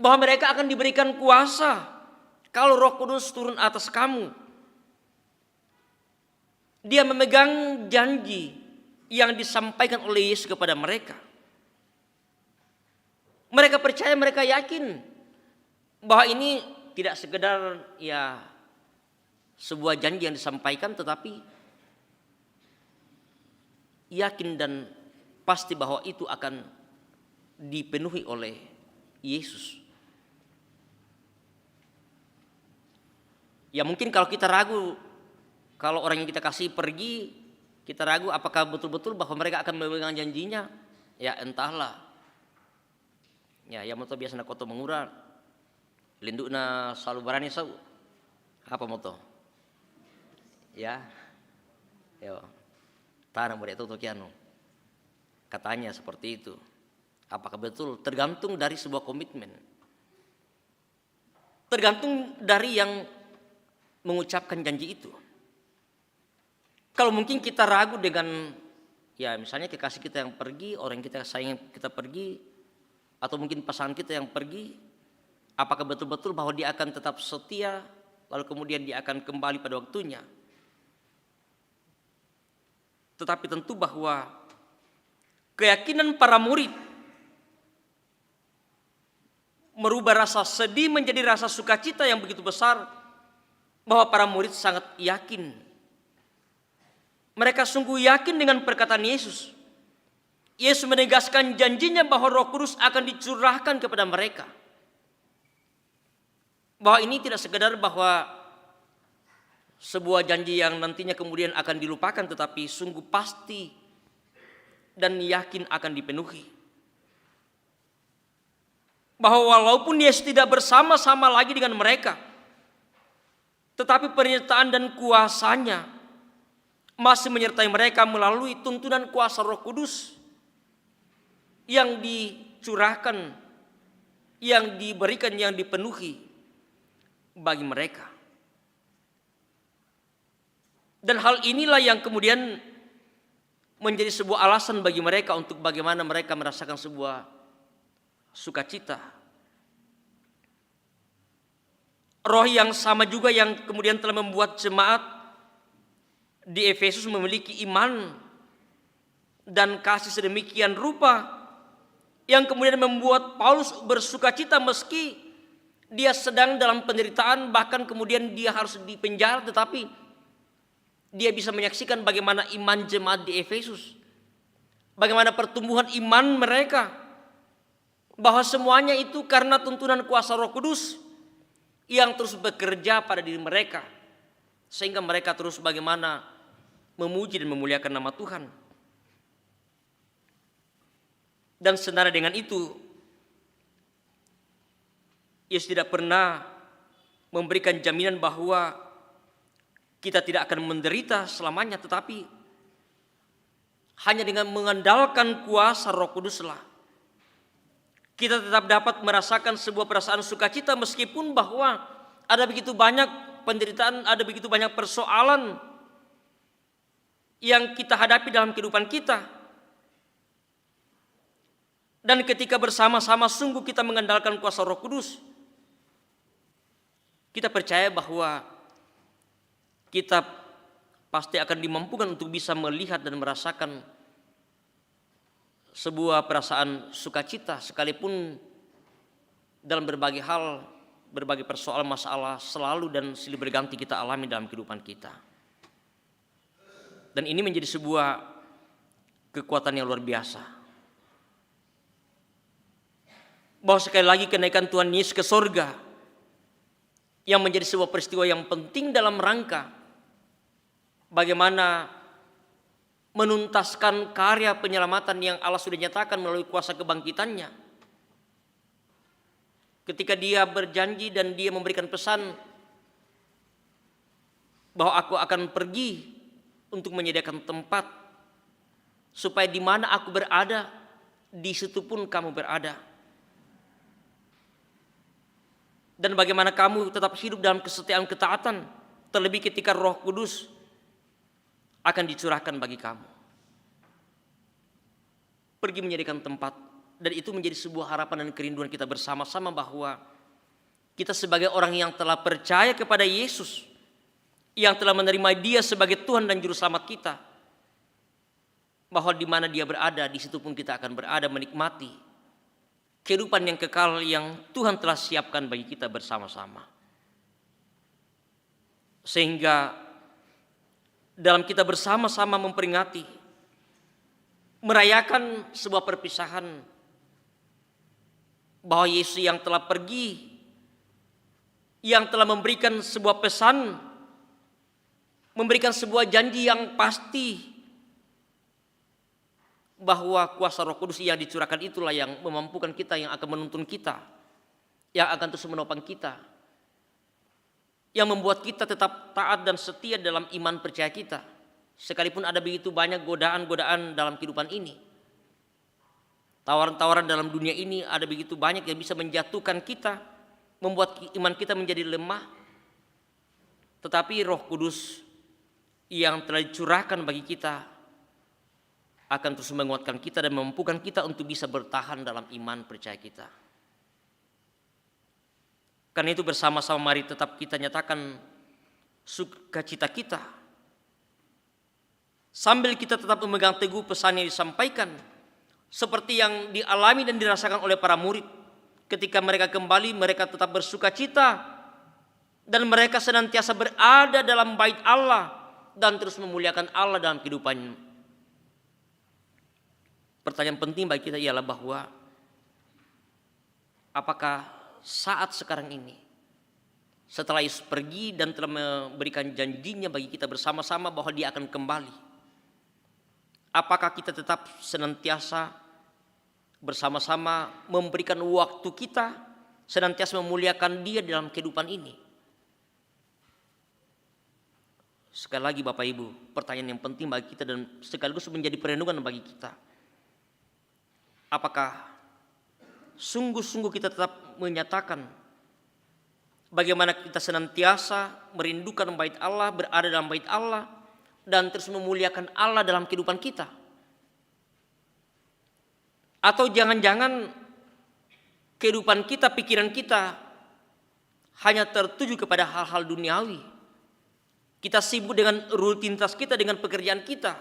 bahwa mereka akan diberikan kuasa kalau Roh Kudus turun atas kamu. Dia memegang janji yang disampaikan oleh Yesus kepada mereka. Mereka percaya, mereka yakin bahwa ini tidak sekedar ya sebuah janji yang disampaikan, tetapi yakin dan pasti bahwa itu akan dipenuhi oleh Yesus. Ya mungkin kalau kita ragu, kalau orang yang kita kasih pergi, kita ragu apakah betul-betul bahwa mereka akan memegang janjinya. Ya entahlah. Ya yang moto biasa koto mengurang, lindukna selalu barani sau. Apa moto? Ya, yo, tanam murid itu kiano. Katanya seperti itu. Apakah betul? Tergantung dari sebuah komitmen. Tergantung dari yang mengucapkan janji itu. Kalau mungkin kita ragu dengan Ya misalnya kekasih kita yang pergi, orang yang kita sayang kita pergi, atau mungkin pasangan kita yang pergi, apakah betul-betul bahwa dia akan tetap setia, lalu kemudian dia akan kembali pada waktunya? Tetapi tentu bahwa keyakinan para murid merubah rasa sedih menjadi rasa sukacita yang begitu besar, bahwa para murid sangat yakin. Mereka sungguh yakin dengan perkataan Yesus. Yesus menegaskan janjinya bahwa Roh Kudus akan dicurahkan kepada mereka. Bahwa ini tidak sekedar bahwa sebuah janji yang nantinya kemudian akan dilupakan, tetapi sungguh pasti dan yakin akan dipenuhi. Bahwa walaupun Yesus tidak bersama-sama lagi dengan mereka, tetapi penyertaan dan kuasanya masih menyertai mereka melalui tuntunan kuasa Roh Kudus yang dicurahkan, yang diberikan, yang dipenuhi bagi mereka. Dan hal inilah yang kemudian menjadi sebuah alasan bagi mereka untuk bagaimana mereka merasakan sebuah sukacita. Roh yang sama juga yang kemudian telah membuat jemaat di Efesus memiliki iman dan kasih sedemikian rupa, yang kemudian membuat Paulus bersukacita meski dia sedang dalam penderitaan, bahkan kemudian dia harus dipenjara, tetapi dia bisa menyaksikan bagaimana iman jemaat di Efesus, bagaimana pertumbuhan iman mereka, bahwa semuanya itu karena tuntunan kuasa Roh Kudus yang terus bekerja pada diri mereka, sehingga mereka terus bagaimana memuji dan memuliakan nama Tuhan. Dan senada dengan itu, Yesus tidak pernah memberikan jaminan bahwa kita tidak akan menderita selamanya, tetapi hanya dengan mengandalkan kuasa Roh Kuduslah kita tetap dapat merasakan sebuah perasaan sukacita, meskipun bahwa ada begitu banyak penderitaan, ada begitu banyak persoalan yang kita hadapi dalam kehidupan kita. Dan ketika bersama-sama sungguh kita mengandalkan kuasa Roh Kudus, kita percaya bahwa kita pasti akan dimampukan untuk bisa melihat dan merasakan sebuah perasaan sukacita, sekalipun dalam berbagai hal, berbagai persoalan masalah selalu dan silih berganti kita alami dalam kehidupan kita. Dan ini menjadi sebuah kekuatan yang luar biasa, bahwa sekali lagi kenaikan Tuhan Yesus ke sorga yang menjadi sebuah peristiwa yang penting dalam rangka bagaimana menuntaskan karya penyelamatan yang Allah sudah nyatakan melalui kuasa kebangkitannya. Ketika dia berjanji dan dia memberikan pesan bahwa aku akan pergi untuk menyediakan tempat, supaya di mana aku berada, di situ pun kamu berada. Dan bagaimana kamu tetap hidup dalam kesetiaan ketaatan, terlebih ketika Roh Kudus akan dicurahkan bagi kamu. Pergi menyediakan tempat, dan itu menjadi sebuah harapan dan kerinduan kita bersama-sama bahwa kita sebagai orang yang telah percaya kepada Yesus, yang telah menerima Dia sebagai Tuhan dan Juru Selamat kita, bahwa di mana Dia berada, di situ pun kita akan berada menikmati kehidupan yang kekal yang Tuhan telah siapkan bagi kita bersama-sama. Sehingga dalam kita bersama-sama memperingati, merayakan sebuah perpisahan, bahwa Yesus yang telah pergi, yang telah memberikan sebuah pesan, memberikan sebuah janji yang pasti, bahwa kuasa Roh Kudus yang dicurahkan itulah yang memampukan kita, yang akan menuntun kita, yang akan terus menopang kita, yang membuat kita tetap taat dan setia dalam iman percaya kita, sekalipun ada begitu banyak godaan-godaan dalam kehidupan ini. Tawaran-tawaran dalam dunia ini ada begitu banyak yang bisa menjatuhkan kita, membuat iman kita menjadi lemah. Tetapi Roh Kudus yang telah dicurahkan bagi kita akan terus menguatkan kita dan memampukan kita untuk bisa bertahan dalam iman percaya kita. Karena itu bersama-sama mari tetap kita nyatakan sukacita kita, sambil kita tetap memegang teguh pesan yang disampaikan, seperti yang dialami dan dirasakan oleh para murid. Ketika mereka kembali, mereka tetap bersukacita dan mereka senantiasa berada dalam bait Allah dan terus memuliakan Allah dalam kehidupannya. Pertanyaan penting bagi kita ialah bahwa apakah saat sekarang ini, setelah Yesus pergi dan telah memberikan janjinya bagi kita bersama-sama bahwa Dia akan kembali, apakah kita tetap senantiasa bersama-sama memberikan waktu kita, senantiasa memuliakan Dia dalam kehidupan ini? Sekali lagi Bapak Ibu, pertanyaan yang penting bagi kita dan sekaligus menjadi perenungan bagi kita. Apakah sungguh-sungguh kita tetap menyatakan bagaimana kita senantiasa merindukan bait Allah, berada dalam bait Allah, dan terus memuliakan Allah dalam kehidupan kita? Atau jangan-jangan kehidupan kita, pikiran kita hanya tertuju kepada hal-hal duniawi. Kita sibuk dengan rutinitas kita, dengan pekerjaan kita.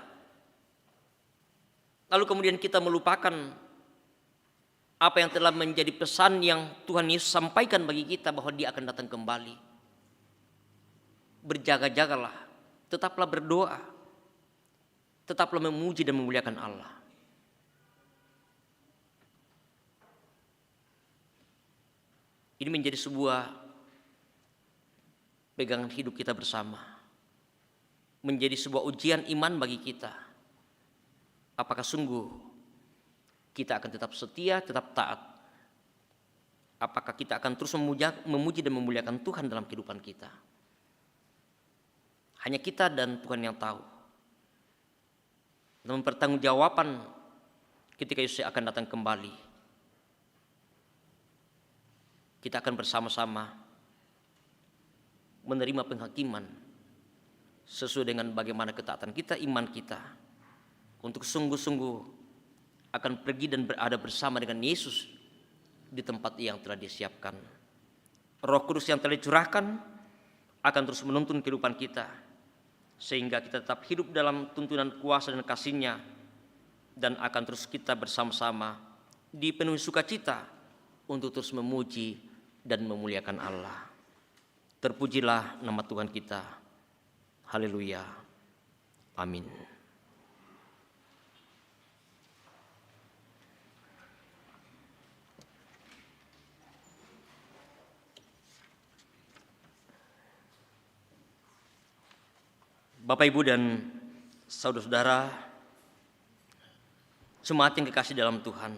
Lalu kemudian kita melupakan apa yang telah menjadi pesan yang Tuhan Yesus sampaikan bagi kita bahwa Dia akan datang kembali. Berjaga-jagalah, tetaplah berdoa, tetaplah memuji dan memuliakan Allah. Ini menjadi sebuah pegangan hidup kita bersama. Menjadi sebuah ujian iman bagi kita. Apakah sungguh kita akan tetap setia, tetap taat? Apakah kita akan terus memuji dan memuliakan Tuhan dalam kehidupan kita? Hanya kita dan Tuhan yang tahu. Dan pertanggungjawaban ketika Yesus akan datang kembali, kita akan bersama-sama menerima penghakiman sesuai dengan bagaimana ketaatan kita, iman kita, untuk sungguh-sungguh akan pergi dan berada bersama dengan Yesus di tempat yang telah disiapkan. Roh Kudus yang telah dicurahkan akan terus menuntun kehidupan kita, sehingga kita tetap hidup dalam tuntunan kuasa dan kasih-Nya, dan akan terus kita bersama-sama dipenuhi sukacita untuk terus memuji dan memuliakan Allah. Terpujilah nama Tuhan kita. Haleluya. Amin. Bapak, Ibu, dan saudara-saudara jemaat yang kekasih dalam Tuhan,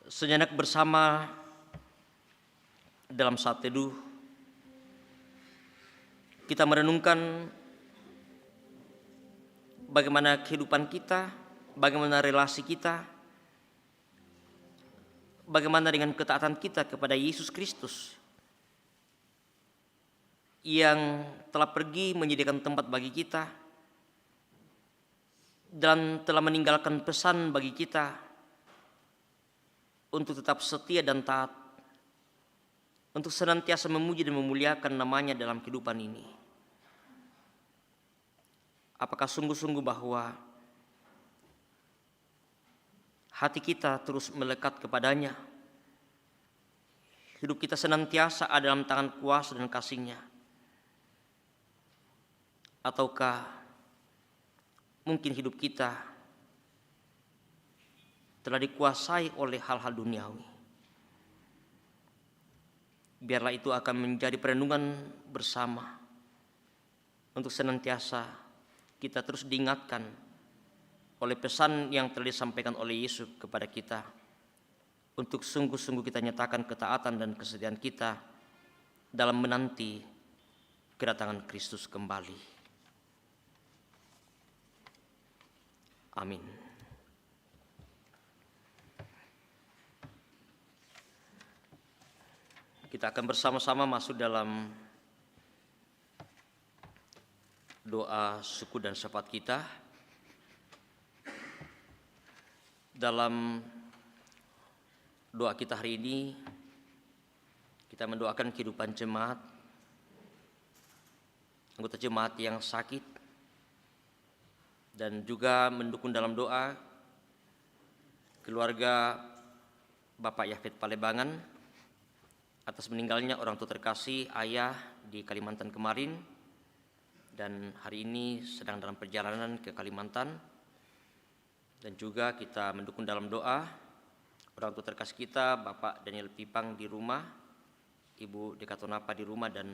sejenak bersama dalam saat teduh kita merenungkan bagaimana kehidupan kita, bagaimana relasi kita, bagaimana dengan ketaatan kita kepada Yesus Kristus yang telah pergi menyediakan tempat bagi kita dan telah meninggalkan pesan bagi kita untuk tetap setia dan taat, untuk senantiasa memuji dan memuliakan nama-Nya dalam kehidupan ini. Apakah sungguh-sungguh bahwa hati kita terus melekat kepada-Nya? Hidup kita senantiasa ada dalam tangan kuasa dan kasih-Nya? Ataukah mungkin hidup kita telah dikuasai oleh hal-hal duniawi? Biarlah itu akan menjadi perenungan bersama untuk senantiasa kita terus diingatkan oleh pesan yang telah disampaikan oleh Yesus kepada kita, untuk sungguh-sungguh kita nyatakan ketaatan dan kesetiaan kita dalam menanti kedatangan Kristus kembali. Amin. Kita akan bersama-sama masuk dalam doa syukur dan syafaat kita. Dalam doa kita hari ini, kita mendoakan kehidupan jemaat, anggota jemaat yang sakit, dan juga mendukung dalam doa keluarga Bapak Yafet Palebangan atas meninggalnya orang tua terkasih ayah di Kalimantan kemarin, dan hari ini sedang dalam perjalanan ke Kalimantan. Dan juga kita mendukung dalam doa orang tua terkasih kita Bapak Daniel Pipang di rumah, Ibu Dekatonapa di rumah, dan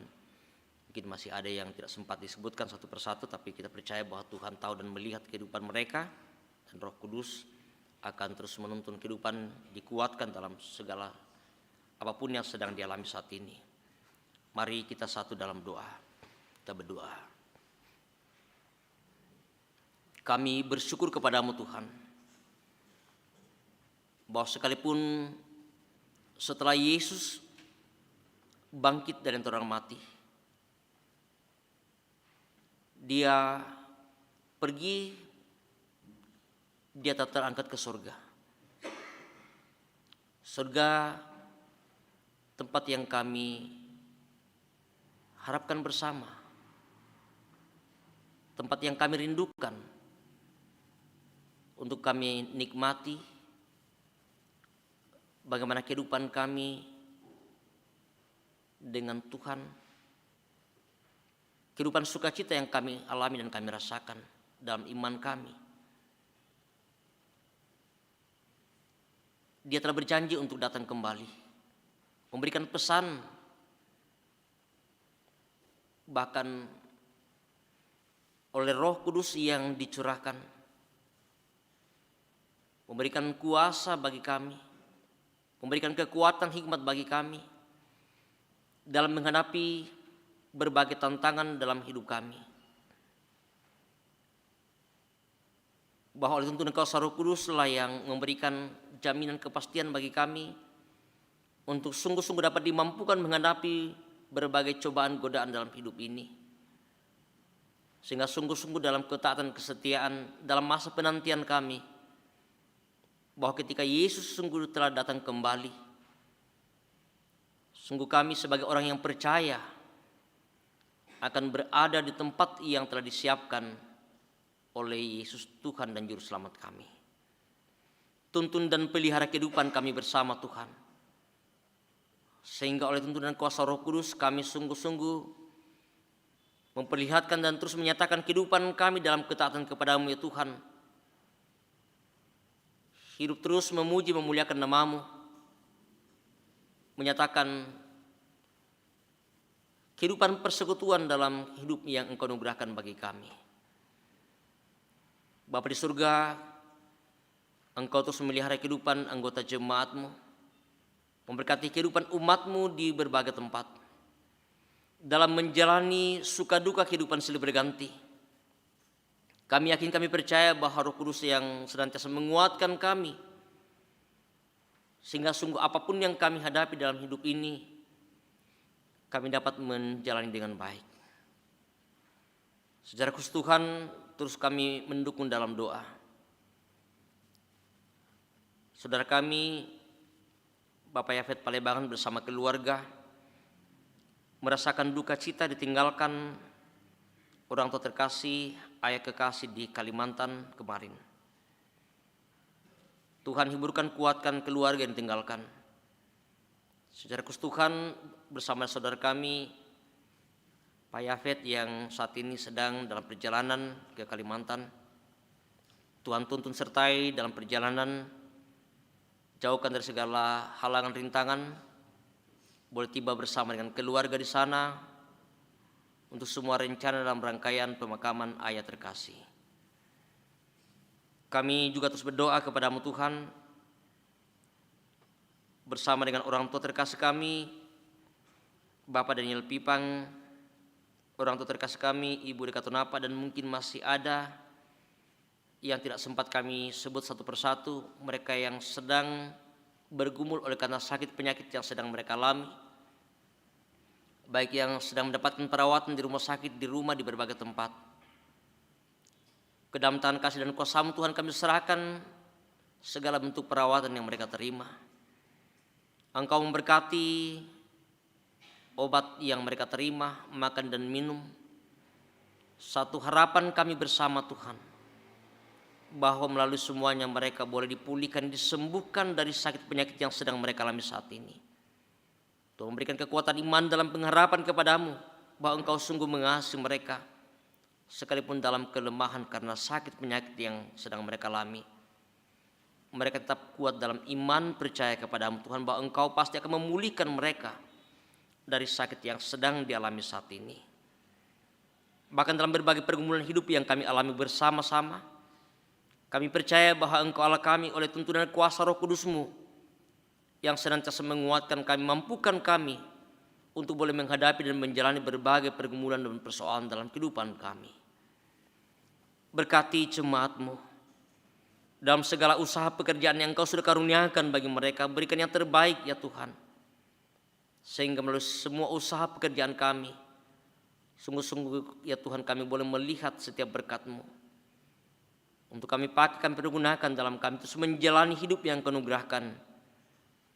mungkin masih ada yang tidak sempat disebutkan satu persatu, tapi kita percaya bahwa Tuhan tahu dan melihat kehidupan mereka, dan Roh Kudus akan terus menuntun kehidupan, dikuatkan dalam segala apapun yang sedang dialami saat ini. Mari kita satu dalam doa. Kita berdoa. Kami bersyukur kepadamu Tuhan, bahwa sekalipun setelah Yesus bangkit dari antara orang mati, dia pergi, dia tetap terangkat ke surga. Surga, tempat yang kami harapkan bersama, tempat yang kami rindukan untuk kami nikmati bagaimana kehidupan kami dengan Tuhan, kehidupan sukacita yang kami alami dan kami rasakan dalam iman kami. Dia telah berjanji untuk datang kembali, memberikan pesan, bahkan oleh Roh Kudus yang dicurahkan, memberikan kuasa bagi kami, memberikan kekuatan hikmat bagi kami dalam menghadapi berbagai tantangan dalam hidup kami. Bahwa oleh tuntunan Kuasa Roh Kudus lah yang memberikan jaminan kepastian bagi kami untuk sungguh-sungguh dapat dimampukan menghadapi berbagai cobaan godaan dalam hidup ini. Sehingga sungguh-sungguh dalam ketaatan kesetiaan dalam masa penantian kami, bahwa ketika Yesus sungguh telah datang kembali, sungguh kami sebagai orang yang percaya akan berada di tempat yang telah disiapkan oleh Yesus Tuhan dan Juru Selamat kami. Tuntun dan pelihara kehidupan kami bersama Tuhan, sehingga oleh tuntunan Kuasa Roh Kudus kami sungguh-sungguh memperlihatkan dan terus menyatakan kehidupan kami dalam ketaatan kepadamu ya Tuhan. Hidup terus memuji memuliakan nama-Mu, menyatakan kehidupan persekutuan dalam hidup yang Engkau anugerahkan bagi kami. Bapa di surga, Engkau terus memelihara kehidupan anggota jemaat-Mu, memberkati kehidupan umat-Mu di berbagai tempat, dalam menjalani suka duka kehidupan silih berganti. Kami yakin, kami percaya bahwa Roh Kudus yang senantiasa menguatkan kami, sehingga sungguh apapun yang kami hadapi dalam hidup ini, kami dapat menjalani dengan baik. Secara khusus Tuhan, terus kami mendukung dalam doa saudara kami Bapak Yafet Palebangan bersama keluarga, merasakan duka cita ditinggalkan orang tua terkasih, ayah kekasih di Kalimantan kemarin. Tuhan hiburkan, kuatkan keluarga yang ditinggalkan. Secara khusus Tuhan bersama saudara kami Pak Yafet yang saat ini sedang dalam perjalanan ke Kalimantan. Tuhan tuntun sertai dalam perjalanan, jauhkan dari segala halangan rintangan, boleh tiba bersama dengan keluarga di sana untuk semua rencana dalam rangkaian pemakaman ayah terkasih. Kami juga terus berdoa kepadamu Tuhan, bersama dengan orang tua terkasih kami, Bapak Daniel Pipang, orang tua terkasih kami, Ibu Dekatonapa, dan mungkin masih ada yang tidak sempat kami sebut satu persatu, mereka yang sedang bergumul oleh karena sakit penyakit yang sedang mereka alami, baik yang sedang mendapatkan perawatan di rumah sakit, di rumah, di berbagai tempat. Ke dalam tangan kasih dan kuasa-Mu Tuhan kami serahkan segala bentuk perawatan yang mereka terima. Engkau memberkati obat yang mereka terima, makan dan minum. Satu harapan kami bersama Tuhan, bahwa melalui semuanya mereka boleh dipulihkan, disembuhkan dari sakit penyakit yang sedang mereka alami saat ini. Tuhan memberikan kekuatan iman dalam pengharapan kepadamu, bahwa Engkau sungguh mengasihi mereka, sekalipun dalam kelemahan karena sakit penyakit yang sedang mereka alami. Mereka tetap kuat dalam iman, percaya kepadamu Tuhan, bahwa Engkau pasti akan memulihkan mereka dari sakit yang sedang dialami saat ini. Bahkan dalam berbagai pergumulan hidup yang kami alami bersama-sama, kami percaya bahwa Engkau Allah kami oleh tuntunan kuasa Roh Kudus-Mu yang senantiasa menguatkan kami, mampukan kami untuk boleh menghadapi dan menjalani berbagai pergumulan dan persoalan dalam kehidupan kami. Berkati jemaat-Mu dalam segala usaha pekerjaan yang Engkau sudah karuniakan bagi mereka. Berikan yang terbaik ya Tuhan, sehingga melalui semua usaha pekerjaan kami, sungguh-sungguh ya Tuhan, kami boleh melihat setiap berkat-Mu untuk kami pakai, kami pergunakan dalam kami terus menjalani hidup yang Kau anugerahkan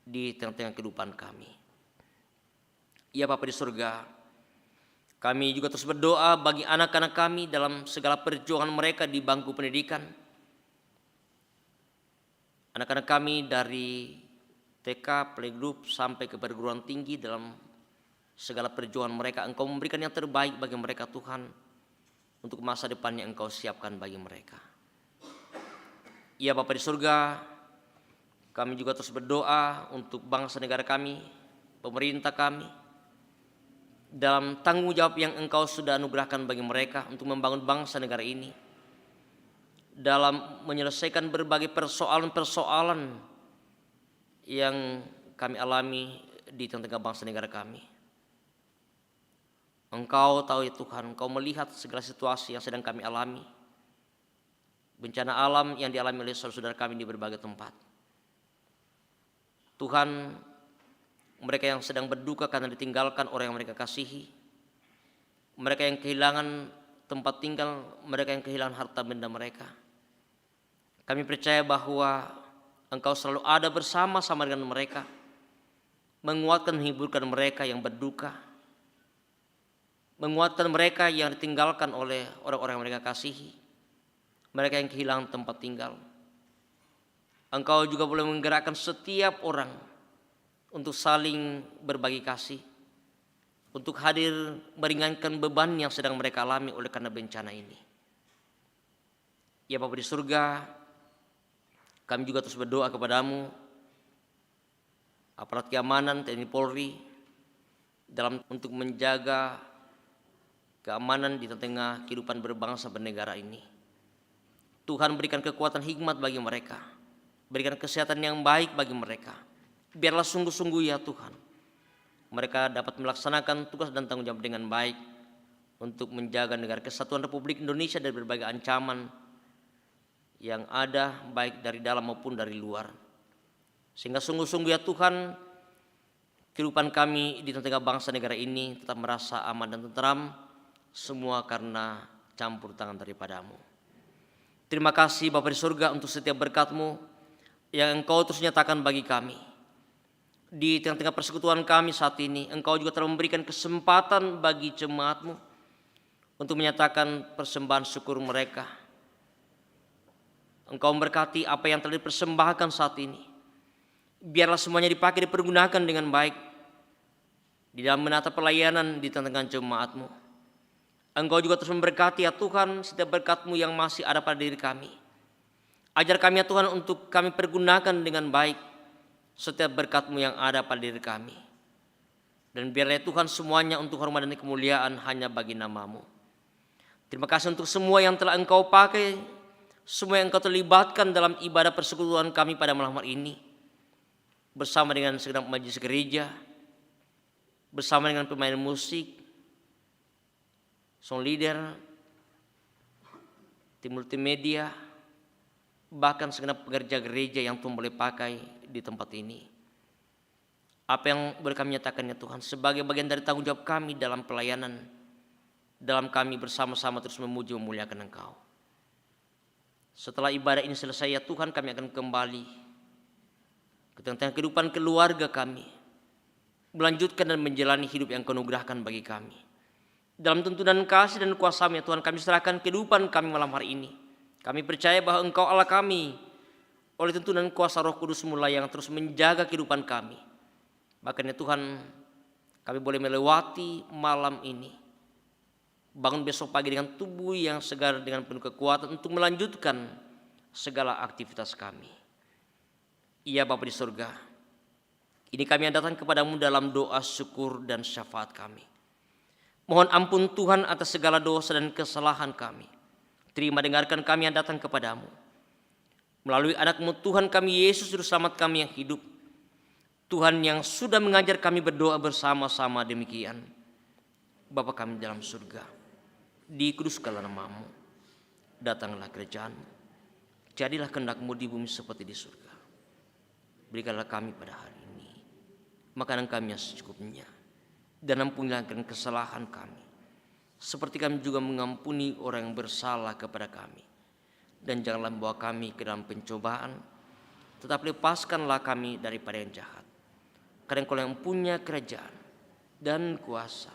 di tengah-tengah kehidupan kami. Ya Bapa di surga, kami juga terus berdoa bagi anak-anak kami dalam segala perjuangan mereka di bangku pendidikan. Anak-anak kami dari TK, playgroup sampai ke perguruan tinggi, dalam segala perjuangan mereka Engkau memberikan yang terbaik bagi mereka Tuhan, untuk masa depan yang Engkau siapkan bagi mereka. Ya Bapa di surga, kami juga terus berdoa untuk bangsa negara kami, pemerintah kami, dalam tanggung jawab yang Engkau sudah anugerahkan bagi mereka untuk membangun bangsa negara ini, dalam menyelesaikan berbagai persoalan-persoalan yang kami alami di tengah-tengah bangsa negara kami. Engkau tahu ya Tuhan, Engkau melihat segala situasi yang sedang kami alami, bencana alam yang dialami oleh saudara-saudara kami di berbagai tempat. Tuhan, mereka yang sedang berduka karena ditinggalkan orang yang mereka kasihi, mereka yang kehilangan tempat tinggal, mereka yang kehilangan harta benda mereka, kami percaya bahwa Engkau selalu ada bersama-sama dengan mereka, menguatkan, menghiburkan mereka yang berduka, menguatkan mereka yang ditinggalkan oleh orang-orang yang mereka kasihi, mereka yang kehilangan tempat tinggal. Engkau juga boleh menggerakkan setiap orang untuk saling berbagi kasih, untuk hadir meringankan beban yang sedang mereka alami oleh karena bencana ini. Ya Bapa di surga, kami juga terus berdoa kepadamu, aparat keamanan TNI Polri, dalam untuk menjaga keamanan di tengah kehidupan berbangsa bernegara ini. Tuhan, berikan kekuatan hikmat bagi mereka, berikan kesehatan yang baik bagi mereka. Biarlah sungguh-sungguh ya Tuhan, mereka dapat melaksanakan tugas dan tanggung jawab dengan baik untuk menjaga negara kesatuan Republik Indonesia dari berbagai ancaman yang ada, baik dari dalam maupun dari luar. Sehingga sungguh-sungguh ya Tuhan, kehidupan kami di tengah bangsa negara ini tetap merasa aman dan tentram, semua karena campur tangan daripada-Mu. Terima kasih Bapa di surga untuk setiap berkat-Mu yang Engkau terus nyatakan bagi kami. Di tengah-tengah persekutuan kami saat ini, Engkau juga telah memberikan kesempatan bagi jemaat-Mu untuk menyatakan persembahan syukur mereka. Engkau memberkati apa yang telah dipersembahkan saat ini. Biarlah semuanya dipakai, dipergunakan dengan baik di dalam menata pelayanan di tengah-tengah jemaat-Mu. Engkau juga terus memberkati ya Tuhan setiap berkat-Mu yang masih ada pada diri kami. Ajar kami ya Tuhan untuk kami pergunakan dengan baik setiap berkat-Mu yang ada pada diri kami. Dan biarlah ya Tuhan semuanya untuk hormat dan kemuliaan hanya bagi nama-Mu. Terima kasih untuk semua yang telah Engkau pakai, semua yang Engkau terlibatkan dalam ibadah persekutuan kami pada malam hari ini, bersama dengan segenap majelis gereja, bersama dengan pemain musik, sound leader, tim multimedia, bahkan segenap pekerja gereja yang Tuhan boleh pakai di tempat ini. Apa yang boleh kami nyatakan ya Tuhan, sebagai bagian dari tanggung jawab kami dalam pelayanan, dalam kami bersama-sama terus memuji memuliakan Engkau. Setelah ibadah ini selesai ya Tuhan, kami akan kembali ke tengah-tengah kehidupan keluarga kami, melanjutkan dan menjalani hidup yang Kau anugerahkan bagi kami. Dalam tuntunan kasih dan kuasa-Mu ya Tuhan, kami serahkan kehidupan kami malam hari ini. Kami percaya bahwa Engkau Allah kami, oleh tuntunan kuasa Roh Kudus-Mu lah yang terus menjaga kehidupan kami. Makanya Tuhan, kami boleh melewati malam ini, bangun besok pagi dengan tubuh yang segar, dengan penuh kekuatan untuk melanjutkan segala aktivitas kami. Ya Bapa di surga, ini kami yang datang kepadamu dalam doa syukur dan syafaat kami. Mohon ampun Tuhan atas segala dosa dan kesalahan kami. Terima dengarkan kami yang datang kepadamu. Melalui anak-Mu Tuhan kami Yesus Juru Selamat kami yang hidup, Tuhan yang sudah mengajar kami berdoa bersama-sama demikian. Bapa kami dalam surga, dikuduskanlah nama-Mu, datanglah kerajaan-Mu, jadilah kehendak-Mu di bumi seperti di surga. Berikanlah kami pada hari ini makanan kami yang secukupnya, dan ampunilah kesalahan kami, seperti kami juga mengampuni orang yang bersalah kepada kami. Dan janganlah membawa kami ke dalam pencobaan, tetapi lepaskanlah kami daripada yang jahat. Karena Engkau yang punya kerajaan dan kuasa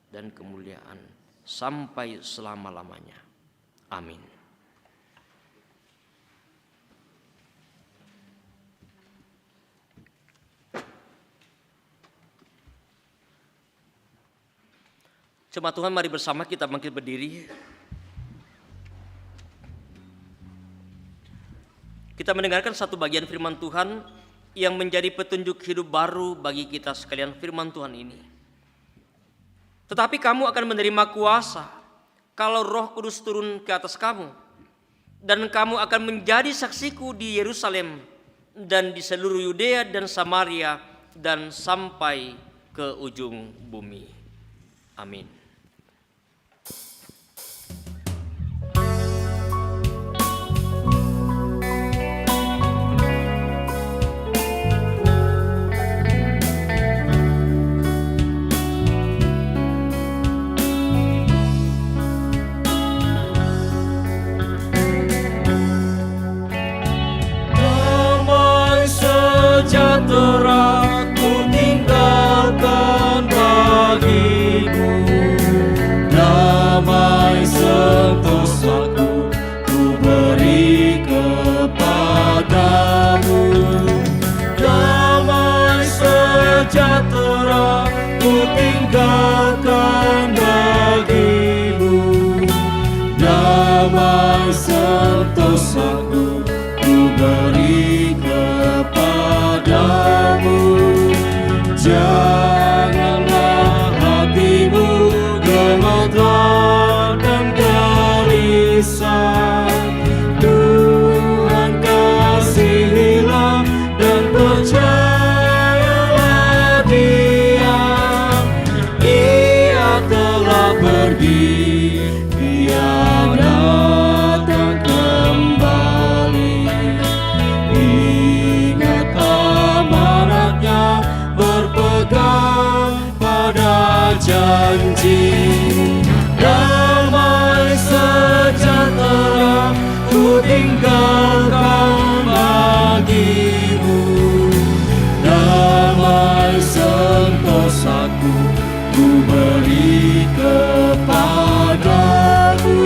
dan kemuliaan sampai selama-lamanya. Amin. Jemaat Tuhan, mari bersama kita bangkit berdiri. Kita mendengarkan satu bagian firman Tuhan yang menjadi petunjuk hidup baru bagi kita sekalian. Firman Tuhan ini, tetapi kamu akan menerima kuasa kalau Roh Kudus turun ke atas kamu, dan kamu akan menjadi saksiku di Yerusalem dan di seluruh Yudea dan Samaria dan sampai ke ujung bumi. Amin. Sejahtera ku tinggalkan bagimu, damai sentosaku ku beri kepadamu. Damai sejahtera ku tinggalkan bagimu, damai sentosaku ku beri kepadamu. Janganlah hatimu gemetar dan gelisah. Tuhan kasihilah dan percayalah Dia. Ia telah pergi, Dia datang kembali. Ingat amanatnya, berpegang pada janji. Damai sejahtera ku tinggalkan bagimu, damai sentosaku ku beri kepadamu.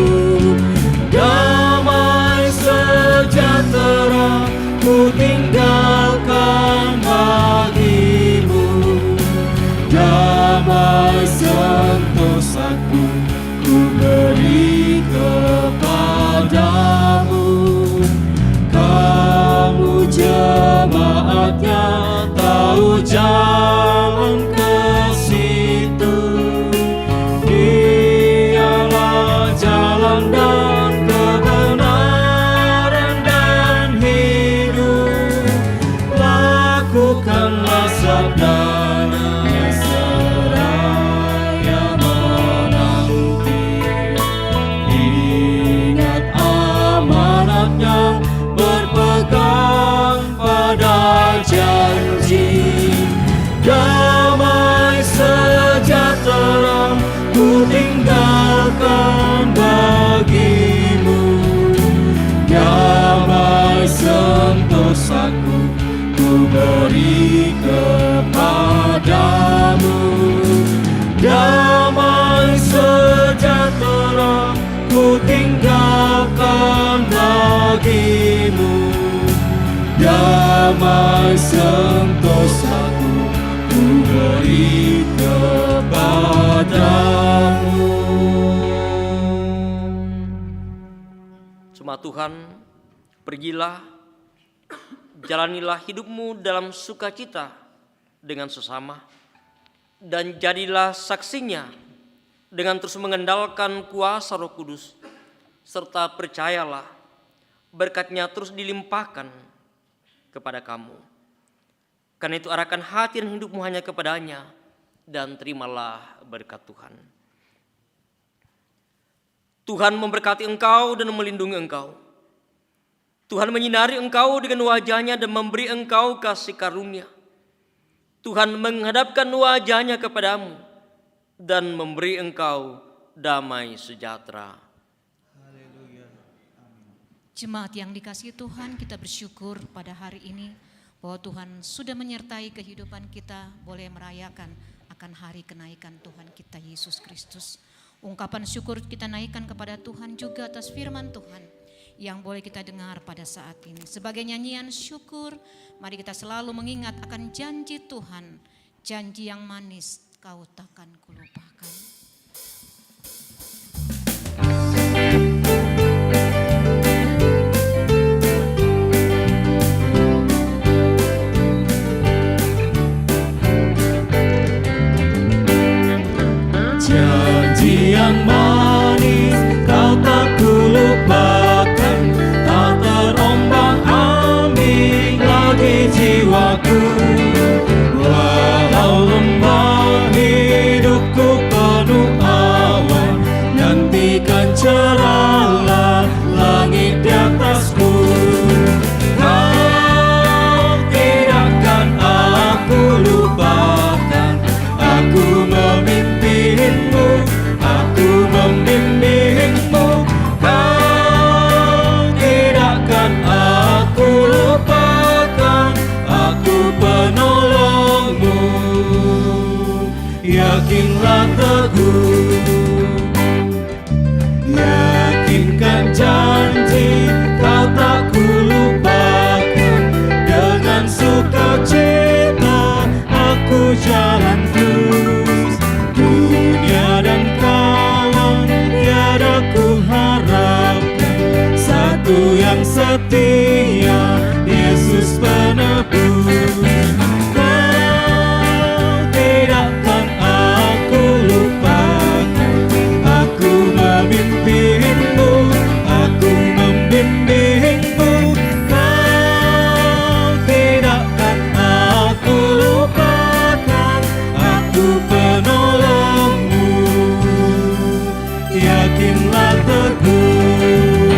Damai sejahtera ku tinggalkan bagimu, damai sentosaku ku beri kepadamu. Kamu jemaatnya tahu jalan ke situ, dialah jalan dan kebenaran dan hidup. Lakukanlah sabdanya seraya menanti. Ingat amanatnya, berpegang pada janji. ku tinggalkan bagimu. Damai sentosaku ku beri kepadamu. Jemaat Tuhan, pergilah, jalanilah hidupmu dalam sukacita dengan sesama, dan jadilah saksinya dengan terus mengendalkan kuasa Roh Kudus, serta percayalah berkat-Nya terus dilimpahkan kepada kamu. Karena itu arahkan hati dan hidupmu hanya kepadanya, dan terimalah berkat Tuhan. Tuhan memberkati engkau dan melindungi engkau. Tuhan menyinari engkau dengan wajah-Nya dan memberi engkau kasih karunia. Tuhan menghadapkan wajah-Nya kepadamu dan memberi engkau damai sejahtera. Jemaat yang dikasihi Tuhan, kita bersyukur pada hari ini bahwa Tuhan sudah menyertai kehidupan kita, boleh merayakan akan hari kenaikan Tuhan kita Yesus Kristus. Ungkapan syukur kita naikkan kepada Tuhan juga atas firman Tuhan yang boleh kita dengar pada saat ini. Sebagai nyanyian syukur, mari kita selalu mengingat akan janji Tuhan, janji yang manis kau takkan kulupakan. Janji yang manis kau tak kulupakan, tak terombang-ambing lagi jiwaku. Walau lembah hidupku penuh awan, nantikan cerahlah langit di atasku. Kau tidakkan aku lupakan, aku memimpinmu, aku membimbingmu. Kau tidakkan aku lupakan, aku penolongmu. Yakinlah teguh, yakinkan janji kau tak kulupakan. Dengan sukacita aku jalan terus, dunia dan kawan tiada ku harapkan, satu yang setia, Yesus penebus. Kau tidakkan aku lupakan, aku memimpinmu, aku membimbingmu. Kau tidakkan aku lupakan, aku penolongmu. Yakinlah teguh.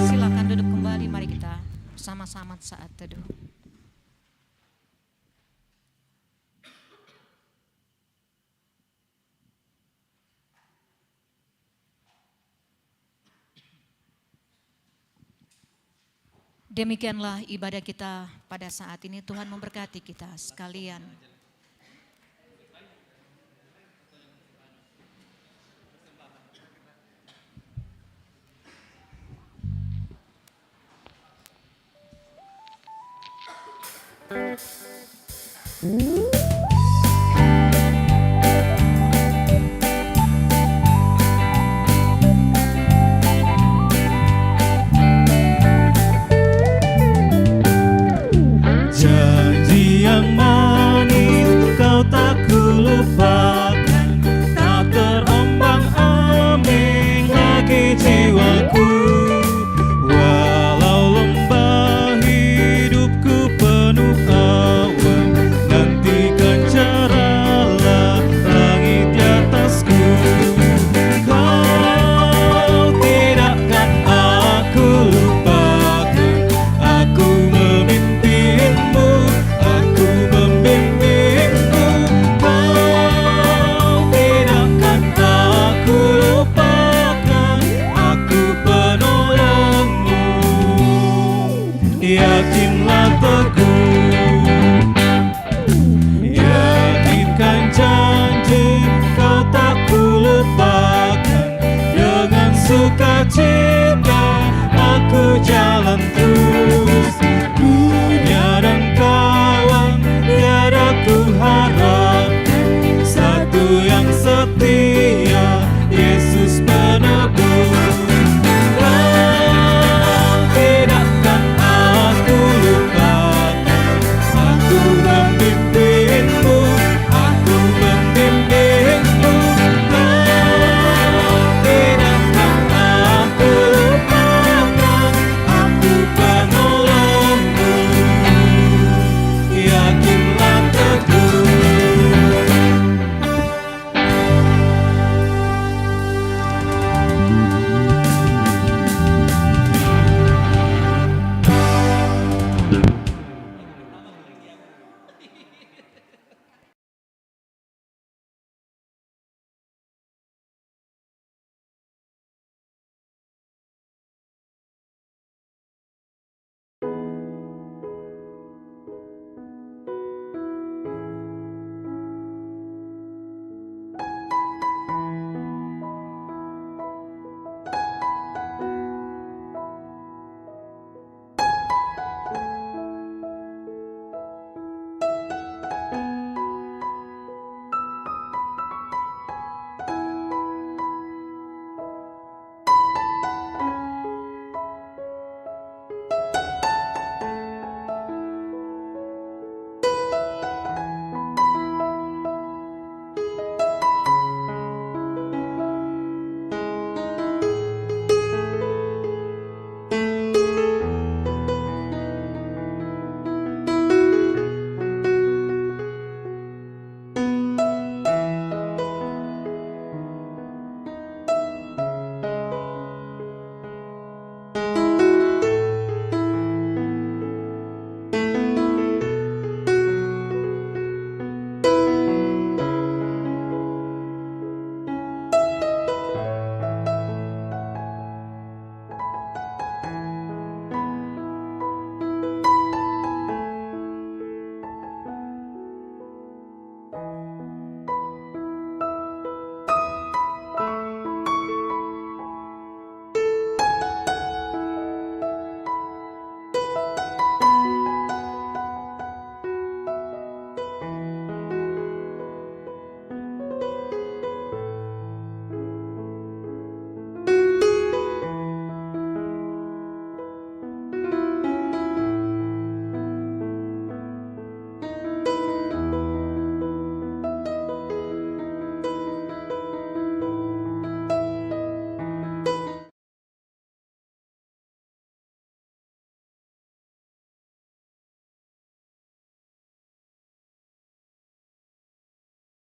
Silakan duduk kembali, mari kita bersama-sama saat teduh. Demikianlah ibadah kita pada saat ini. Tuhan memberkati kita sekalian. Janji yang manis kau tak kulupakan, tak terombang-ambing lagi jiwaku. Walau lembah hidupku penuh awan, nanti setia